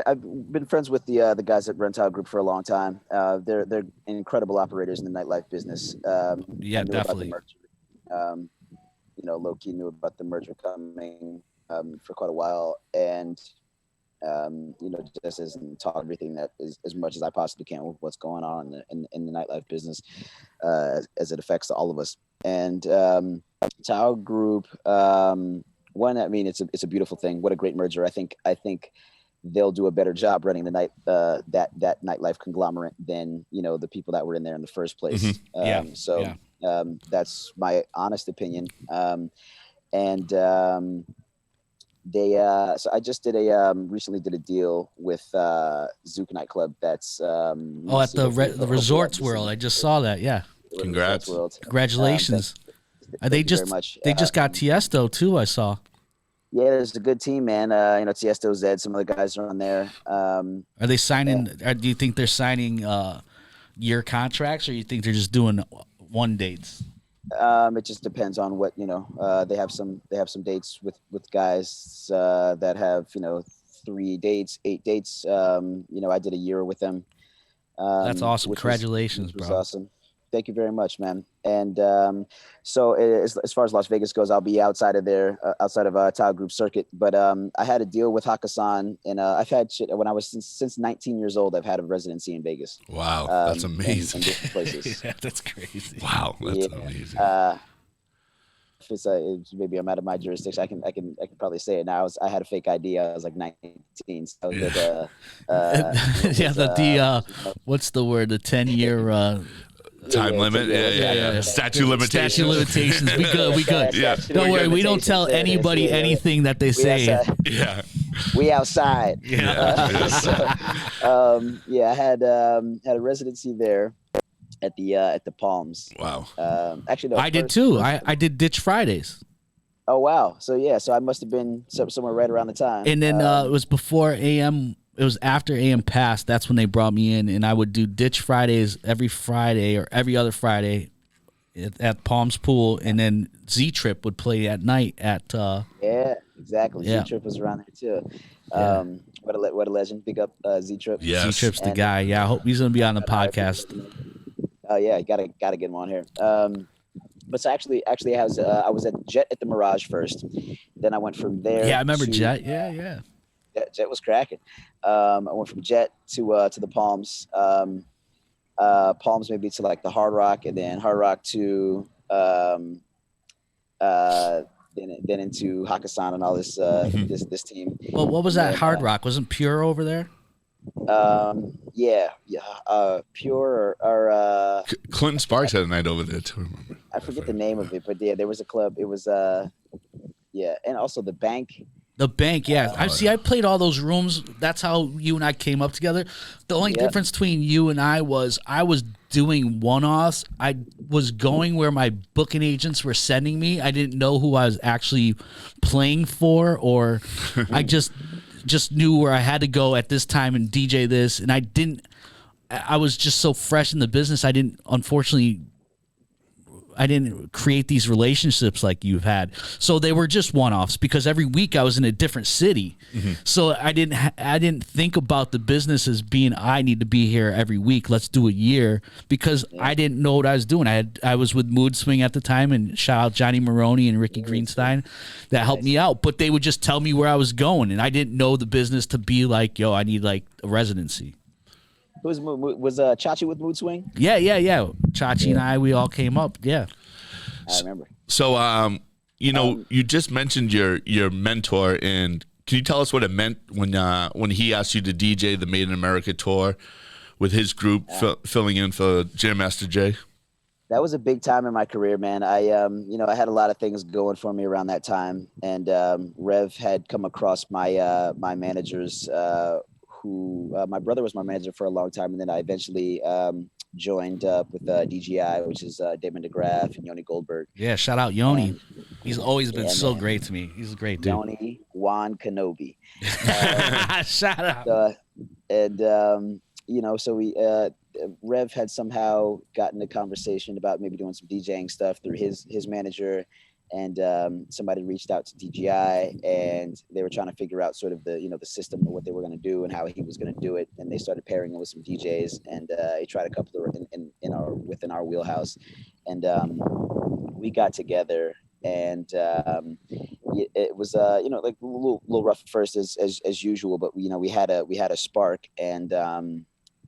I've been friends with the guys at Rental Group for a long time. They're incredible operators in the nightlife business. Yeah, definitely. Loki knew about the merger coming for quite a while, and just as talk everything that is as much as I possibly can with what's going on in the nightlife business as it affects all of us. And Tao Group. One, I mean, it's a beautiful thing. What a great merger! I think they'll do a better job running the that nightlife conglomerate than the people that were in there in the first place. Mm-hmm. That's my honest opinion. So I just recently did a deal with Zouk nightclub. That's at the Resorts World. I just saw that. Yeah. Congrats. Congratulations. They just got Tiesto too. I saw. Yeah, there's a good team, man. Tiesto, Zedd, some of the guys are on there. Are they signing? Do you think they're signing year contracts, or you think they're just doing one dates? It just depends on what they have some dates with guys that have 3 dates, 8 dates. I did a year with them. That's awesome. Congratulations, which was bro. Awesome. Thank you very much, man. And so as far as Las Vegas goes, I'll be outside of Tao Group circuit. But I had a deal with Hakkasan, and I've had shit when I was since 19 years old. I've had a residency in Vegas. Wow, that's amazing. In different places. Yeah, that's crazy. Wow, that's amazing. If it's maybe I'm out of my jurisdiction, I can probably say it now. I had a fake ID. I was like 19. So what's the word? The 10-year. Time limit, yeah. Statute limitations. We good. Yeah. Don't worry, we don't tell anybody anything that they say. Yeah. We outside. Yeah. I had a residency there at the Palms. Wow. Actually, no. I did too. I did Ditch Fridays. Oh wow. So I must have been somewhere right around the time. And then it was before AM. It was after AM passed. That's when they brought me in, and I would do Ditch Fridays every Friday or every other Friday at Palms Pool, and then ZTrip would play at night at. Yeah, exactly. Yeah. ZTrip was around there too. What a legend! Big up ZTrip. Yes. ZTrip's the guy. Yeah, I hope he's gonna be on the podcast. Oh yeah, gotta get him on here. But so actually, I was at Jet at the Mirage first. Then I went from there. Yeah, I remember to, Jet. Yeah. Jet was cracking. I went from Jet to the Palms. Palms maybe to like the Hard Rock, and then Hard Rock to then into Hakkasan and all this this team. Well, what was that Hard Rock? Wasn't Pure over there? Pure or Clinton Sparks had a night over there too. Remember? I forget the name of it, but yeah, there was a club. It was and also the Bank. The Bank, yeah. I played all those rooms. That's how you and I came up together. The only difference between you and I was doing one-offs. I was going where my booking agents were sending me. I didn't know who I was actually playing for, or I just knew where I had to go at this time and DJ this. And I was just so fresh in the business. I didn't create these relationships like you've had. So they were just one-offs because every week I was in a different city. Mm-hmm. So I didn't think about the business as being, I need to be here every week. Let's do a year, because I didn't know what I was doing. I was with Mood Swing at the time, and shout out Johnny Maroney and Ricky Greenstein that helped me out, but they would just tell me where I was going. And I didn't know the business to be like, yo, I need like a residency. Was Chachi with Mood Swing? Yeah. Chachi and I, we all came up. Yeah, I remember. So, you just mentioned your mentor, and can you tell us what it meant when he asked you to DJ the Made in America tour with his group, filling in for Jam Master Jay? That was a big time in my career, man. I had a lot of things going for me around that time, and Rev had come across my my managers. My brother was my manager for a long time, and then I eventually joined up with DGI, which is Damon DeGraff and Yoni Goldberg. Yeah, shout out Yoni. He's always been so great to me. He's a great dude. Yoni Juan Kenobi. Shout out. So we Rev had somehow gotten a conversation about maybe doing some DJing stuff through his manager. And somebody reached out to DGI, and they were trying to figure out sort of the system of what they were going to do and how he was going to do it. And they started pairing him with some DJs, and he tried a couple of within our wheelhouse. And we got together, and it was like a little rough at first as usual, but we had a spark, and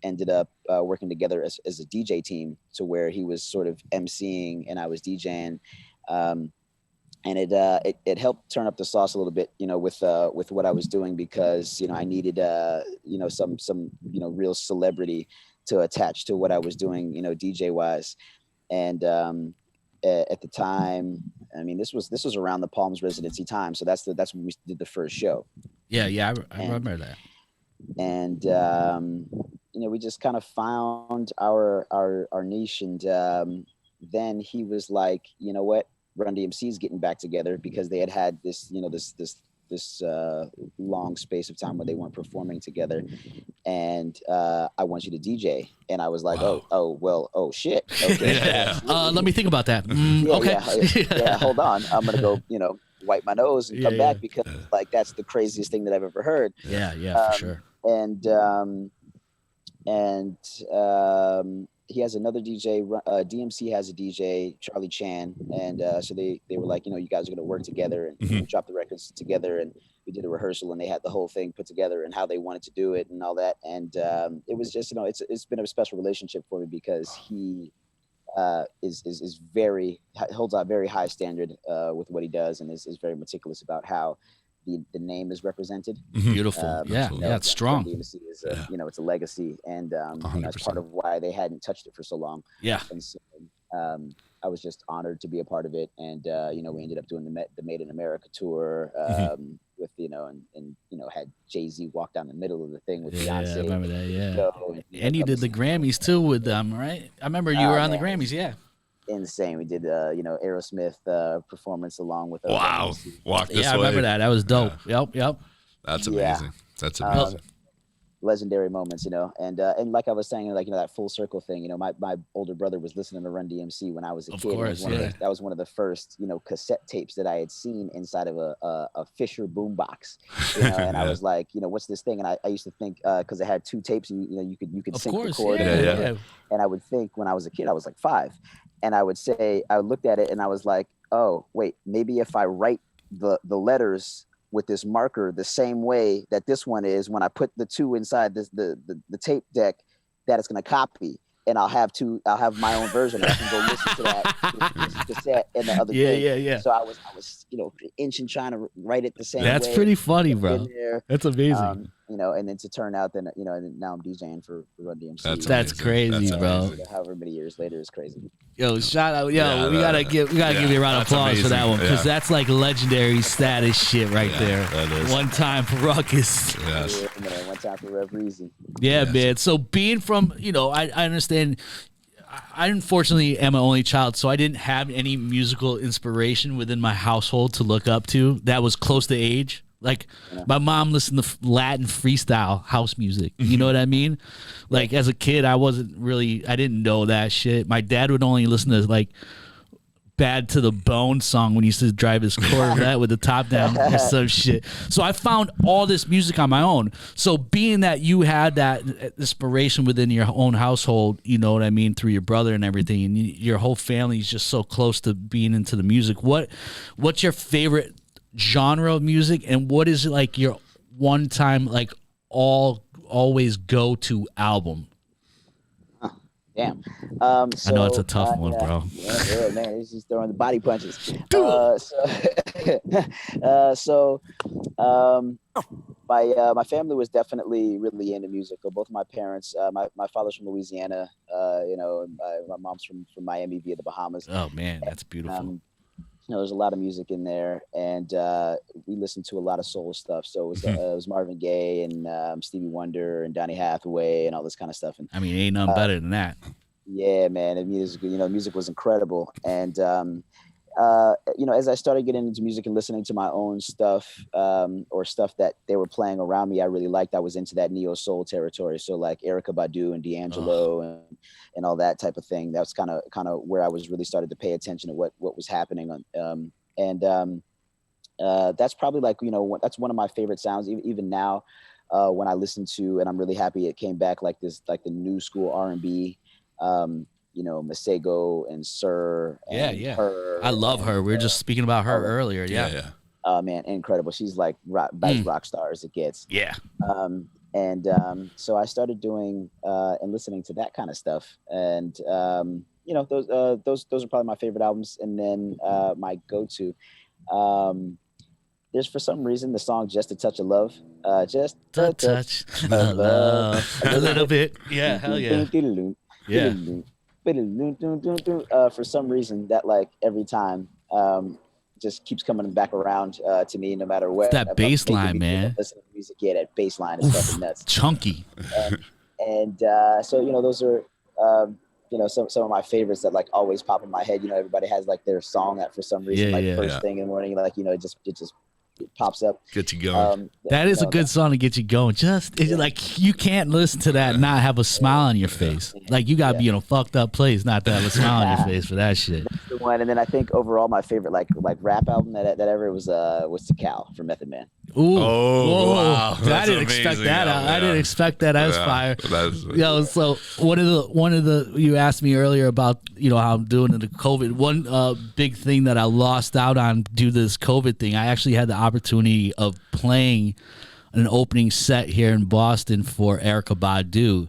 ended up working together as a DJ team, to where he was sort of emceeing and I was DJing. And it helped turn up the sauce a little bit, with what I was doing, because I needed some real celebrity to attach to what I was doing, DJ wise. And at the time, I mean, this was around the Palms residency time, so that's when we did the first show. Yeah, I remember that. And we just kind of found our niche, and then he was like, you know what? Run DMC's getting back together, because they had this long space of time where they weren't performing together, and I want you to DJ. And I was like, wow. oh shit. Okay. Let me think about that. Okay. Yeah, hold on. I'm gonna go, wipe my nose and come back, because like that's the craziest thing that I've ever heard. Yeah, for sure. And he has another DJ. DMC has a DJ, Charlie Chan, and so they were like, you guys are gonna work together and drop the records together. And we did a rehearsal, and they had the whole thing put together and how they wanted to do it and all that. And it was just, it's been a special relationship for me, because he holds out very high standard with what he does, and is very meticulous about how the name is represented. Beautiful. It's strong. DMC is it's a legacy, and that's part of why they hadn't touched it for so long. Yeah. And so I was just honored to be a part of it, and we ended up doing the Made in America tour with had Jay-Z walk down the middle of the thing with Beyonce. I remember that. Yeah. So, and you did the Grammys too with them, right? I remember you were on the Grammys. Yeah. Insane. We did Aerosmith performance along with wow. Walk this way. I remember that. That was dope. Yep. That's amazing. That's amazing. Legendary moments, and like I was saying, that full circle thing. My older brother was listening to Run DMC when I was a kid. Of course, that was one of the first cassette tapes that I had seen inside of a Fisher boombox. And I was like, what's this thing? And I used to think, because it had two tapes, and you could sync the chord. Yeah. And I would think, when I was a kid, I was like 5. and I looked at it and I was like, oh wait, maybe if I write the letters with this marker the same way that this one is, when I put the 2 inside the tape deck, that it's going to copy. And I'll have my own version. I can go listen to that cassette and the other thing. Yeah. So I was inching trying to write it the same way. That's pretty funny, bro. That's amazing. And then to turn out, and now I'm DJing for Run DMC. That's crazy, bro. However many years later is crazy. Yo, shout out, we gotta give you a round of applause for that one, because that's like legendary status shit right there. That is. One time for Ruckus. Yes. Yeah, man, one time for Rev Reezy. Yeah, man. So being from, I understand. I unfortunately am an only child, so I didn't have any musical inspiration within my household to look up to that was close to age. Like, my mom listened to Latin freestyle house music. You know what I mean? Like, as a kid, I didn't know that shit. My dad would only listen to, like, Bad to the Bone song when he used to drive his Corvette with the top down or some shit. So I found all this music on my own. So being that you had that inspiration within your own household, you know what I mean, through your brother and everything, and your whole family is just so close to being into the music. What's your favorite genre of music, and what is like your one time like always go to album? Damn. I know it's a tough one, bro. Yeah, man, he's just throwing the body punches. My family was definitely really into music. Both of my parents, my father's from Louisiana, and my mom's from Miami via the Bahamas. Oh man, that's beautiful. There's a lot of music in there, and we listened to a lot of soul stuff. So it was Marvin Gaye and Stevie Wonder and Donny Hathaway and all this kind of stuff. And I mean, ain't nothing better than that. Yeah, man. And music was incredible. And as I started getting into music and listening to my own stuff, or stuff that they were playing around me, I really liked. I was into that neo soul territory. So like Erykah Badu and D'Angelo and all that type of thing. That was kind of where I was really started to pay attention to what was happening on. That's probably like, that's one of my favorite sounds even now, when I listen to, and I'm really happy it came back like this, like the new school R&B, Masego and Sir. And Her. I love her. We were just speaking about her earlier. Yeah. Oh man, incredible. She's like rock star as it gets. Yeah. So I started doing and listening to that kind of stuff, and those are probably my favorite albums. And then my go-to, there's for some reason the song "Just a Touch of Love," just a touch of love, a little bit. Yeah, hell yeah. Yeah. For some reason, that like every time just keeps coming back around to me, no matter what. That bass line, man. Listening to music, yeah, that bass line is fucking nuts. Chunky. So those are some of my favorites that like always pop in my head. Everybody has like their song that for some reason, first thing in the morning, like it just pops up. Get you going. That is a good song to get you going. Like you can't listen to that and not have a smile on your face. Like you gotta be in a fucked up place not to have a smile on your face for that shit. That's the one. And then I think overall my favorite like rap album that ever was Tikal from Method Man. Ooh, wow! I didn't expect that. I didn't expect that. That's fire. So one of the you asked me earlier about how I'm doing in the COVID. One big thing that I lost out on due to this COVID thing. I actually had the opportunity of playing an opening set here in Boston for Erykah Badu.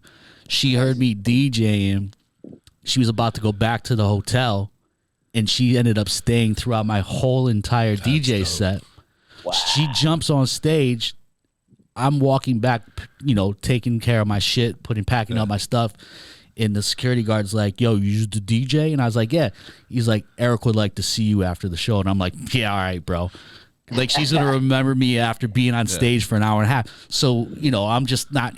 She heard me DJing. She was about to go back to the hotel, and she ended up staying throughout my whole entire DJ set. Wow. She jumps on stage. I'm walking back, taking care of my shit, packing up my stuff. And the security guard's like, "Yo, you the DJ?" And I was like, "Yeah." He's like, "Eric would like to see you after the show." And I'm like, "Yeah, all right, bro." Like she's gonna remember me after being on stage for an hour and a half. So I'm just not,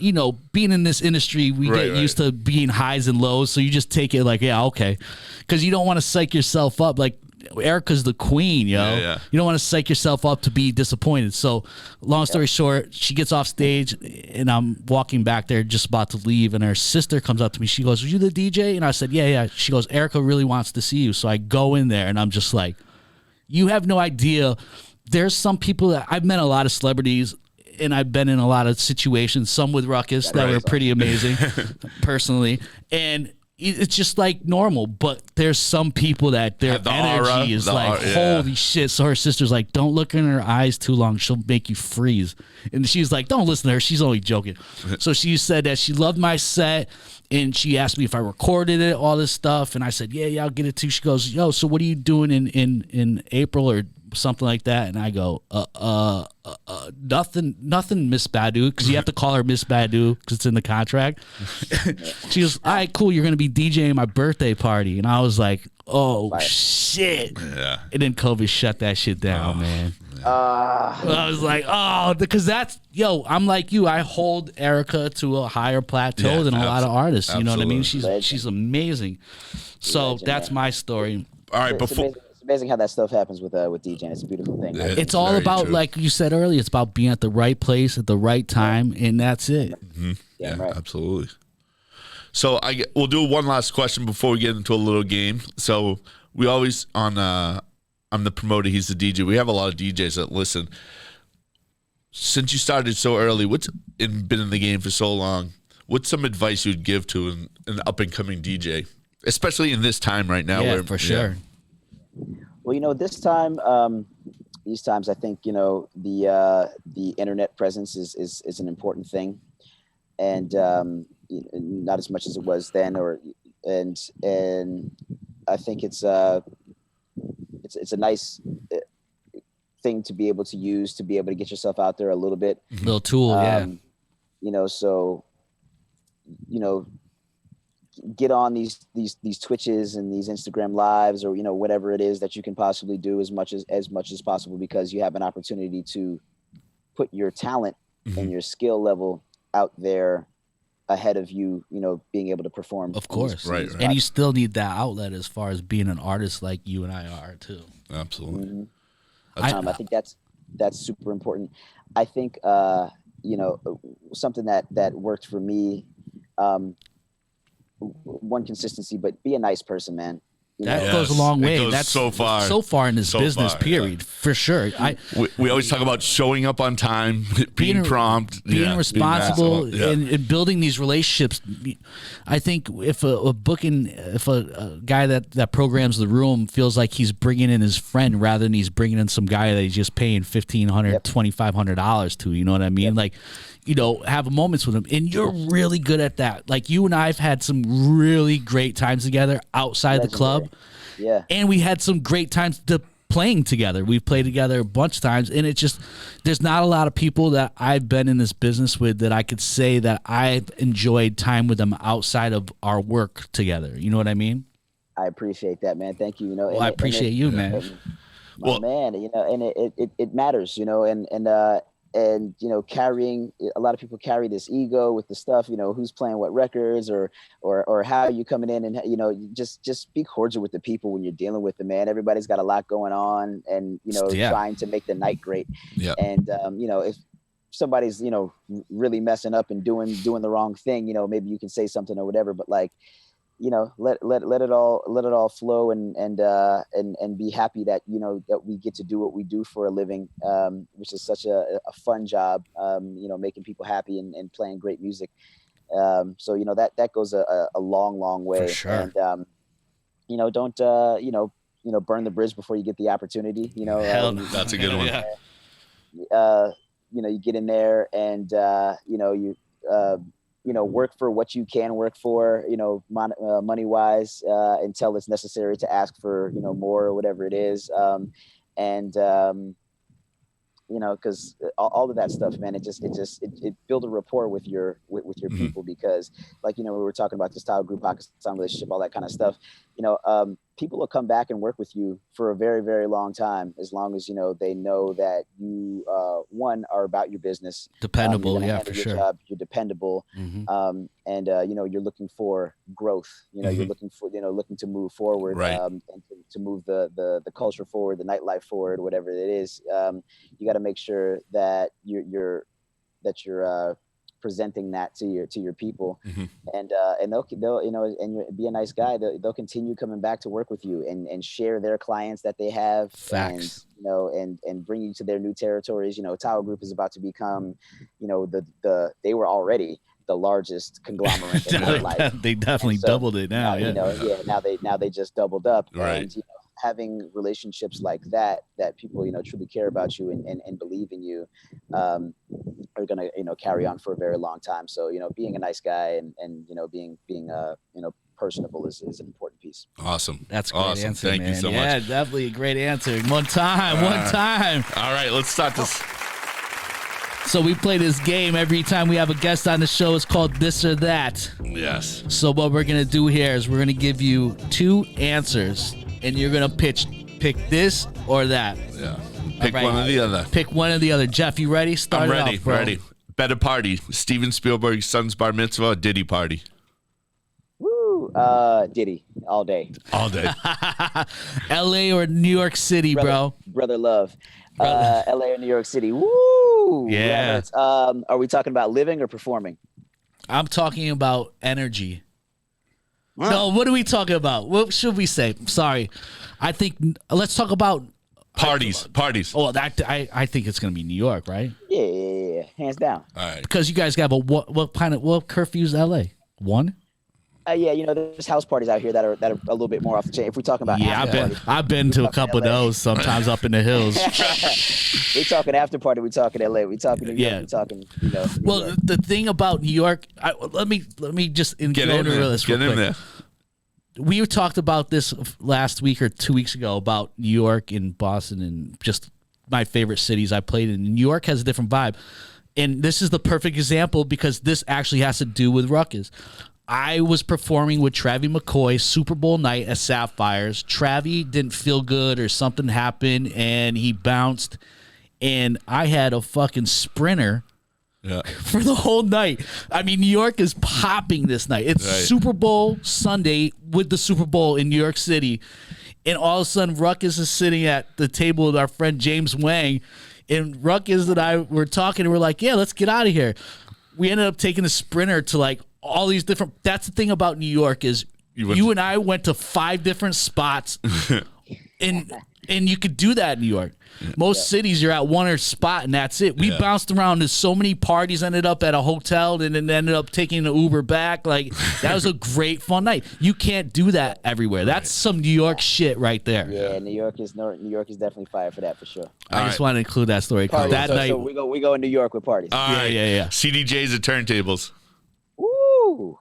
being in this industry, we get used to being highs and lows. So you just take it like, yeah, okay, because you don't want to psych yourself up. Like Erica's the queen, yo. Yeah. You don't want to psych yourself up to be disappointed. So long story short, she gets off stage and I'm walking back there just about to leave, and her sister comes up to me. She goes, "Are you the DJ?" And I said, yeah. She goes, "Erykah really wants to see you." So I go in there and I'm just like, you have no idea. There's some people that I've met a lot of celebrities, and I've been in a lot of situations, some with Ruckus that were pretty amazing personally. And it's just like normal, but there's some people that their Have the energy aura, is the like, aura, yeah. holy shit. So her sister's like, don't look in her eyes too long. She'll make you freeze. And she's like, don't listen to her. She's only joking. So she said that she loved my set, and she asked me if I recorded it, all this stuff. And I said, yeah, I'll get it too. She goes, yo, so what are you doing in April or something like that? And I go, nothing, Miss Badu, because you have to call her Miss Badu because it's in the contract. She goes, all right, cool, you're gonna be DJing my birthday party. And I was like, oh shit. Yeah. And then COVID shut that shit down, man. I was like, oh, because that's, I'm like you. I hold Erica to a higher plateau than a lot of artists. You know what I mean? Absolutely. She's amazing. So Legend, that's man. my story. All right, It's before amazing. It's amazing how that stuff happens with DJing. It's a beautiful thing. Yeah. It's all very about, true. like you said earlier, it's about being at the right place at the right time, and that's it. yeah, right. absolutely. So we'll do one last question before we get into a little game. So we always I'm the promoter, he's the DJ. We have a lot of DJs that listen. Since you started so early, been in the game for so long, what's some advice you'd give to an up and coming DJ, especially in this time right now? Yeah, where, for sure. Well, this time, these times, I think the internet presence is an important thing, and not as much as it was then, and I think it's a nice thing to be able to use to be able to get yourself out there a little bit. Little tool, yeah. So get on these Twitches and these Instagram lives, or whatever it is that you can possibly do as much as possible, because you have an opportunity to put your talent and your skill level out there ahead of you being able to perform. Of course. Right. And you still need that outlet as far as being an artist like you and I are too. Absolutely. I think that's super important. I think something that worked for me, one, consistency, but be a nice person, man. That goes a long It way. goes That's so far. In this business, period, for sure. We always talk about showing up on time, being prompt, being responsible, being and building these relationships. I think if a guy that programs the room feels like he's bringing in his friend rather than he's bringing in some guy that he's just paying $1,500, $2,500 to, you know what I mean? Like, have moments with him, and you're really good at that. Like, you and I have had some really great times together outside the club. Yeah. And we had some great times playing together. We've played together a bunch of times, and there's not a lot of people that I've been in this business with that I could say that I've enjoyed time with them outside of our work together. You know what I mean? I appreciate that, man. Thank you. Well, I appreciate you, man. Man, and it matters, and carrying, a lot of people carry this ego with the stuff, who's playing what records or how you coming in, and just be cordial with the people when you're dealing with them, man. Everybody's got a lot going on, and trying to make the night great. Yeah. And if somebody's really messing up and doing the wrong thing, maybe you can say something or whatever, but let it all flow, and be happy that that we get to do what we do for a living, which is such a fun job, making people happy and playing great music. So that goes a long way. For sure. And don't burn the bridge before you get the opportunity. That's a good one. You get in there, and you work for what you can work for, money wise, until it's necessary to ask for, more or whatever it is. Because all of that stuff, man, it build a rapport with your people, because like, we were talking about this style group, Pakistan relationship, all that kind of stuff, people will come back and work with you for a very, very long time, as long as, they know that you, one, are about your business. Dependable. For sure. Job, you're dependable. And you're looking for growth, you're looking for, looking to move forward, right. And to move the culture forward, the nightlife forward, whatever it is. You got to make sure that you're presenting that to your people, and they'll and be a nice guy. They'll continue coming back to work with you and share their clients that they have. Facts. And bring you to their new territories. Tower Group is about to become, they were already the the largest conglomerate in nightlife. They definitely doubled it now. Yeah. Now they just doubled up. Right. And having relationships like that people truly care about you and believe in you, are gonna carry on for a very long time. So being a nice guy and being personable is an important piece. Awesome. That's a great awesome. answer, Thank man. you so Yeah, much. definitely a great answer. One time. All right, let's start this. So we play this game every time we have a guest on the show. It's called This or That. Yes. So what we're going to do here is we're going to give you 2 answers, and you're going to pick this or that. Yeah. Pick right. one or the other. Pick one or the other. Jeff, you ready? Start I'm it ready. off, bro. Ready. Better party. Steven Spielberg's son's bar mitzvah or Diddy party? Woo! Diddy all day. All day. L.A. or New York City, bro? Brother love. LA or New York City. Woo! Yeah. Are we talking about living or performing? I'm talking about energy. No, what are we talking about? What should we say? Sorry. I think let's talk about Parties. Oh, I think it's going to be New York, right? Yeah. Hands down. All right. Because you guys got what curfew's LA? 1? There's house parties out here that are a little bit more off the chain. If we're talking about I've been to a couple of those sometimes up in the hills. we're talking after party. We're talking LA. We're talking New York. We're talking Well, New York. the thing about New York, let me just Get in there. We talked about this last week or 2 weeks ago about New York and Boston and just my favorite cities I played in. New York has a different vibe. And this is the perfect example because this actually has to do with Ruckus. I was performing with Travie McCoy Super Bowl night at Sapphires. Travie didn't feel good or something happened and he bounced. And I had a fucking sprinter for the whole night. I mean, New York is popping this night. It's Super Bowl Sunday with the Super Bowl in New York City. And all of a sudden, Ruckus is sitting at the table with our friend James Wang. And Ruckus and I were talking, and we're like, yeah, let's get out of here. We ended up taking a sprinter to like all these different. That's the thing about New York is you and I went to 5 different spots. And you could do that in New York. Most cities, you're at one spot and that's it. We bounced around to so many parties, ended up at a hotel, and then ended up taking an Uber back. Like, that was a great, fun night. You can't do that everywhere. That's some New York shit right there. Yeah, New York is definitely fire for that for sure. I just want to include that story. That night, so we go in New York with parties. All right. Yeah. CDJs or turntables? Woo!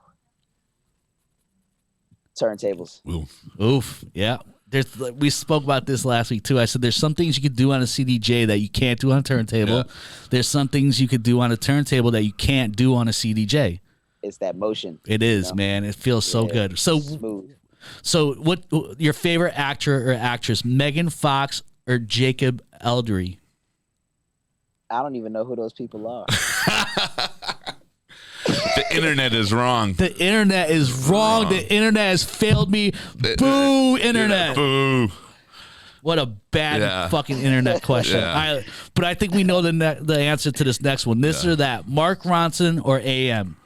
Turntables. Oof. Yeah. We spoke about this last week too. I said there's some things you could do on a CDJ that you can't do on a turntable. Yeah. There's some things you could do on a turntable that you can't do on a CDJ. It's that motion. It is, man. It feels so good. So smooth. So what your favorite actor or actress, Megan Fox or Jacob Eldery? I don't even know who those people are. The internet is wrong. The internet is wrong. The internet has failed me. Boo, internet. Boo. What a bad fucking internet question. But I think we know the answer to this next one. This or that. Mark Ronson or AM?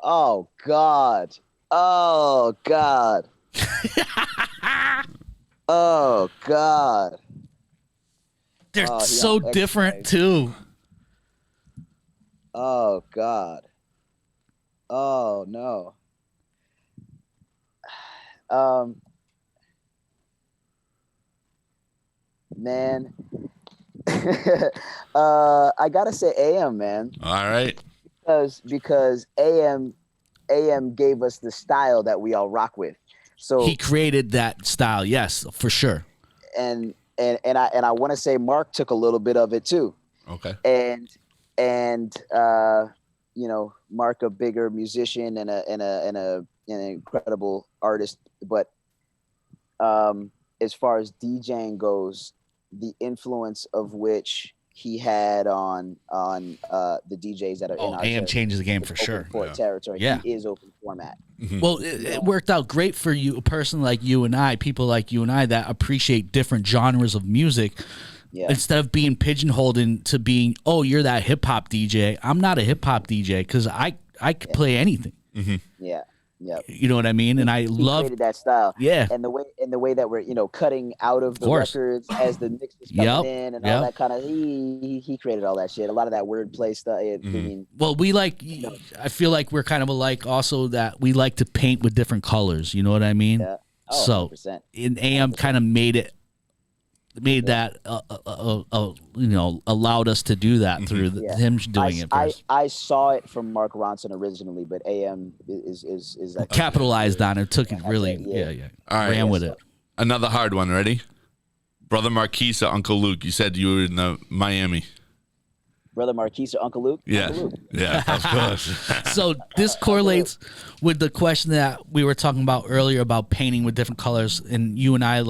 Oh, God. Oh, God. Oh, God. They're so different, too. Oh, God. Oh, no. Man. I gotta say AM, man. All right. Because AM gave us the style that we all rock with. So he created that style, yes, for sure. And I want to say Mark took a little bit of it too. Okay. And Mark, a bigger musician and an incredible artist, but as far as DJing goes, the influence of which he had on the DJs that are in our AM changes the game for sure. Territory. Yeah. He is open format. Mm-hmm. Well, it worked out great for you, a person like you and I, people like you and I that appreciate different genres of music. Yeah. Instead of being pigeonholed into being, you're that hip hop DJ. I'm not a hip hop DJ because I could play anything. Mm-hmm. Yeah. Yep. You know what I mean? And I He love created that style. Yeah. And the way that we're cutting out of the records as the mix is coming in and all that kind of he created all that shit. A lot of that wordplay stuff. I mean, well, we like. I feel like we're kind of alike. Also, that we like to paint with different colors. You know what I mean? Yeah. Oh, so 100%. in AM kind of made that allowed us to do that through him doing it first. I saw it from Mark Ronson originally, but AM is that capitalized on it, took it really All right, ran with it. Another hard one. Ready? Brother Marquise or Uncle Luke? You said you were in Miami. Brother Marquise or Uncle Luke? Yeah. Uncle Luke. Yeah, of course. So this correlates with the question that we were talking about earlier about painting with different colors. And you and I,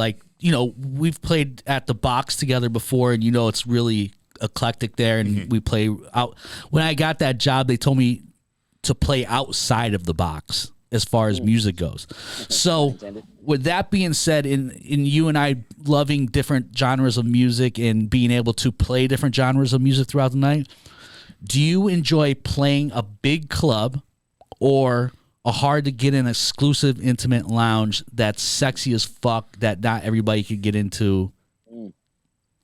we've played at the box together before, and it's really eclectic there. And we play out. When I got that job, they told me to play outside of the box as far as music goes. So with that being said, in you and I loving different genres of music and being able to play different genres of music throughout the night, do you enjoy playing a big club or a hard to get in exclusive intimate lounge that's sexy as fuck that not everybody could get into?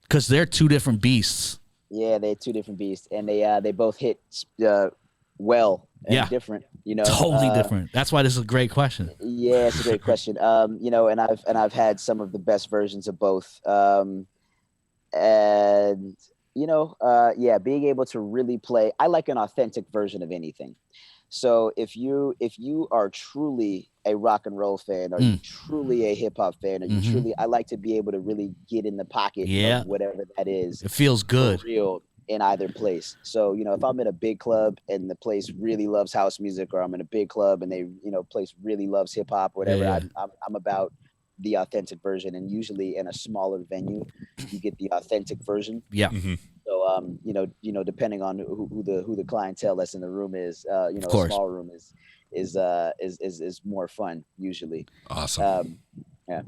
Because they're two different beasts. Yeah, they're two different beasts, and they both hit well and different. Totally different. That's why this is a great question. Yeah, it's a great question. And I've had some of the best versions of both. Being able to really play, I like an authentic version of anything. So if you are truly a rock and roll fan, or you're truly a hip hop fan, or you truly, I like to be able to really get in the pocket of whatever that is. It feels good. Real in either place. So, if I'm in a big club and the place really loves house music, or I'm in a big club and they, place really loves hip hop, whatever, I'm about the authentic version. And usually in a smaller venue, you get the authentic version. Yeah. So, depending on who the clientele that's in the room is, a small room is more fun usually. Awesome. Yeah.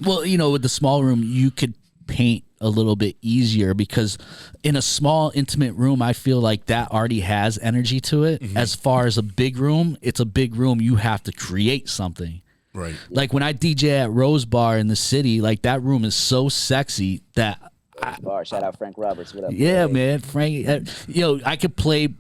Well, with the small room, you could paint a little bit easier because in a small intimate room, I feel like that already has energy to it. As far as a big room, it's a big room. You have to create something. Right. Like when I DJ at Rose Bar in the city, like that room is so sexy that shout out Frank Roberts. What up? Yeah, man. Frank, I could play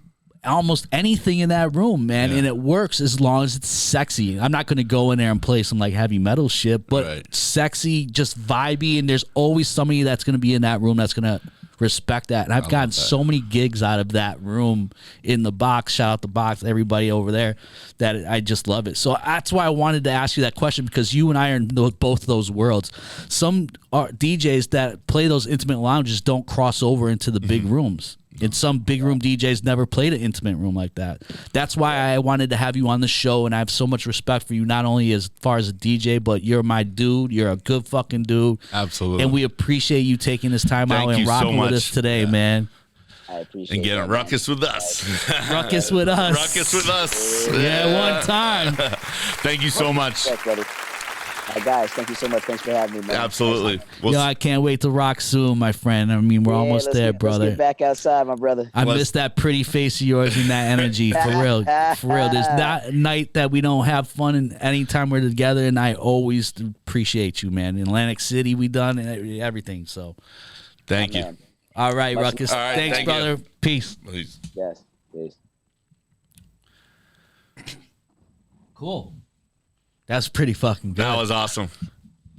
almost anything in that room, man, and it works as long as it's sexy. I'm not going to go in there and play some heavy metal shit, but sexy, just vibey, and there's always somebody that's going to be in that room that's going to respect that. And I've gotten so many gigs out of that room in the box. Shout out the box, everybody over there, that I just love it. So that's why I wanted to ask you that question, because you and I are in both of those worlds. Some DJs that play those intimate lounges don't cross over into the big rooms. And some big room DJs never played an intimate room like that. That's why I wanted to have you on the show, and I have so much respect for you, not only as far as a DJ, but you're my dude. You're a good fucking dude. Absolutely. And we appreciate you taking this time out and rocking with us today, man. I appreciate it. And getting Ruckus with us. Ruckus with us. Ruckus with us. Yeah, one time. Thank you so much. Thanks, brother. Guys, thank you so much. Thanks for having me, man. Absolutely. I can't wait to rock soon, my friend. I mean, we're almost there, brother. Let's get back outside, my brother. I miss that pretty face of yours and that energy, for real. For real. There's not a night that we don't have fun, and anytime we're together, and I always appreciate you, man. In Atlantic City, we done everything, so. Thank you. Man. All right, Ruckus. All right, thanks, brother. You. Peace. Please. Yes, peace. Cool. That's pretty fucking good. That was awesome.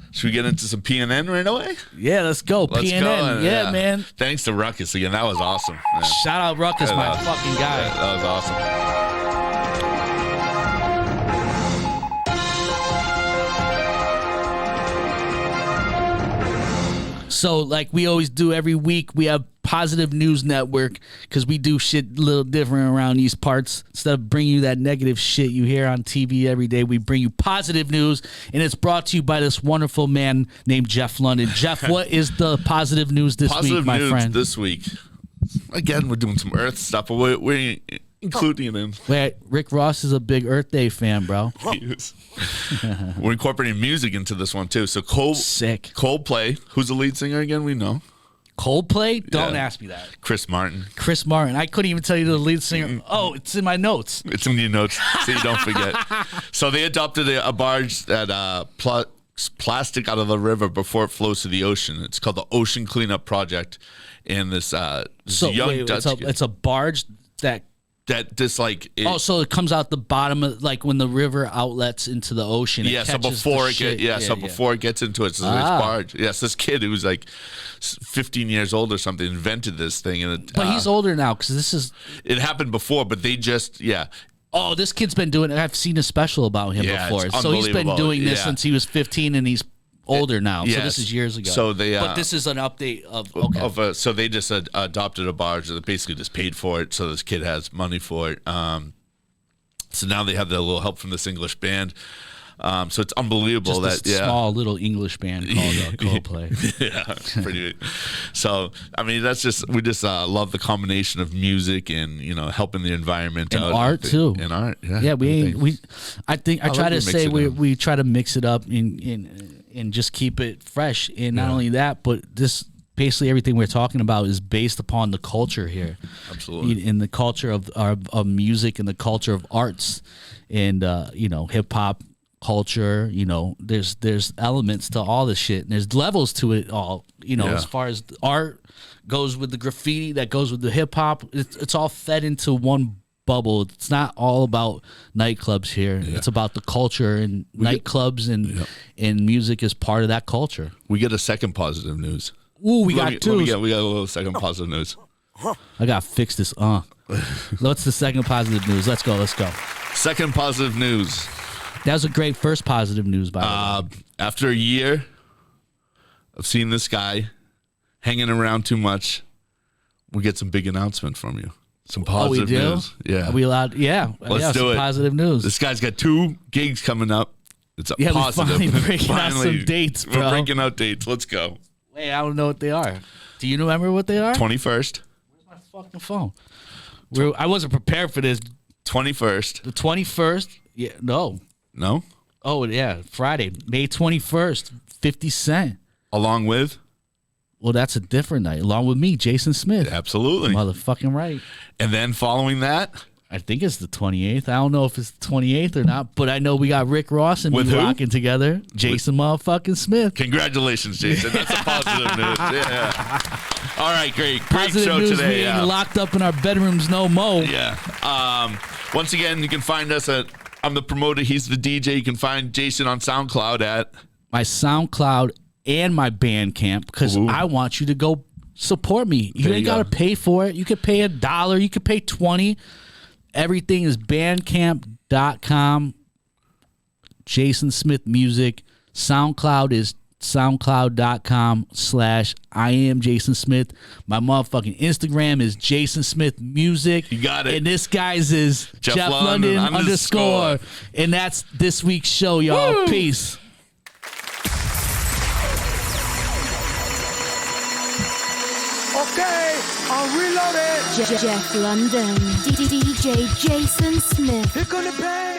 Should we get into some PNN right away? Yeah, let's go. Let's PNN. go. Yeah, man. Thanks to Ruckus again. That was awesome. Man. Shout out Ruckus, my fucking guy. Yeah, that was awesome. So, like we always do every week, we have Positive News Network, because we do shit a little different around these parts. Instead of bringing you that negative shit you hear on TV every day, we bring you positive news, and it's brought to you by this wonderful man named Jeff London. Jeff, what is the positive news this week, my friend? This week, again, we're doing some Earth stuff, but we're including it in. Wait, Rick Ross is a big Earth Day fan, bro. We're incorporating music into this one too. So Sick. Coldplay, who's the lead singer again? We know. Coldplay? Don't Yeah. ask me that. Chris Martin. Chris Martin. I couldn't even tell you the lead singer. Oh, it's in my notes. It's in your notes so you don't forget. So they adopted a barge that plucks plastic out of the river before it flows to the ocean. It's called the Ocean Cleanup Project. And this young Dutch kid it's a barge that. that just like So it comes out the bottom of like when the river outlets into the ocean. It so catches before the it shit. before it gets into it, so this barge. Yes, this kid who was like 15 years old or something invented this thing, and But he's older now because this is. it happened before, but they just Oh, this kid's been doing it. I've seen a special about him Yeah, before. it's So he's been unbelievable. doing this Yeah. since he was 15 and he's older now. So yes. this is years ago. So they, but this is an update of so they just adopted a barge that basically just paid for it, so this kid has money for it. So now they have the little help from this English band. So it's unbelievable just that a small little English band called Coldplay. yeah, pretty. So I mean, that's just we just love the combination of music and helping the environment And out. art too. And art, yeah. Yeah, I think I try to say we mix it up. we try to mix it up and just keep it fresh. And not only that, but this basically everything we're talking about is based upon the culture here. Absolutely. In the culture of music and the culture of arts and hip hop culture. There's elements to all this shit and there's levels to it all. As far as the art goes with the graffiti that goes with the hip hop, it's all fed into one bubble. It's not all about nightclubs here. It's about the culture and nightclubs and music is part of that culture. We get a second positive news. Ooh, we got two. We got a little second positive news. I gotta fix this. What's the second positive news? Let's go. Second positive news. That was a great first positive news, by the way. After a year of seeing this guy hanging around too much, we get some big announcement from you. Some positive news. Yeah. Are we allowed? Yeah. Let's do some it. Positive news. This guy's got 2 gigs coming up. It's a positive. We're finally breaking out some dates, bro. We're breaking out dates. Let's go. Wait, I don't know what they are. Do you remember what they are? 21st. Where's my fucking phone? I wasn't prepared for this. 21st. The 21st? Yeah, no. No? Oh, yeah, Friday, May 21st, 50 Cent. Along with? Well, that's a different night. Along with me, Jason Smith. Absolutely. Motherfucking right. And then following that? I think it's the 28th. I don't know if it's the 28th or not, but I know we got Rick Ross and me rocking together. Jason motherfucking Smith. Congratulations, Jason. That's a positive news. Yeah. All right, great Positive show news today. We ain't locked up in our bedrooms no more. Yeah. Once again, you can find us at I'm the promoter. He's the DJ. You can find Jason on SoundCloud at my SoundCloud and my Bandcamp because I want you to go support me. You ain't got to pay for it. You could pay $1. You could pay $20. Everything is bandcamp.com. Jason Smith Music. SoundCloud is soundcloud.com/I am Jason Smith. My motherfucking Instagram is Jason Smith Music. You got it. And this guy's is Jeff Jeff London _. And that's this week's show, y'all. Woo! Peace. Okay, I'm reloaded. Jeff London, DJ Jason Smith. Here come the bang.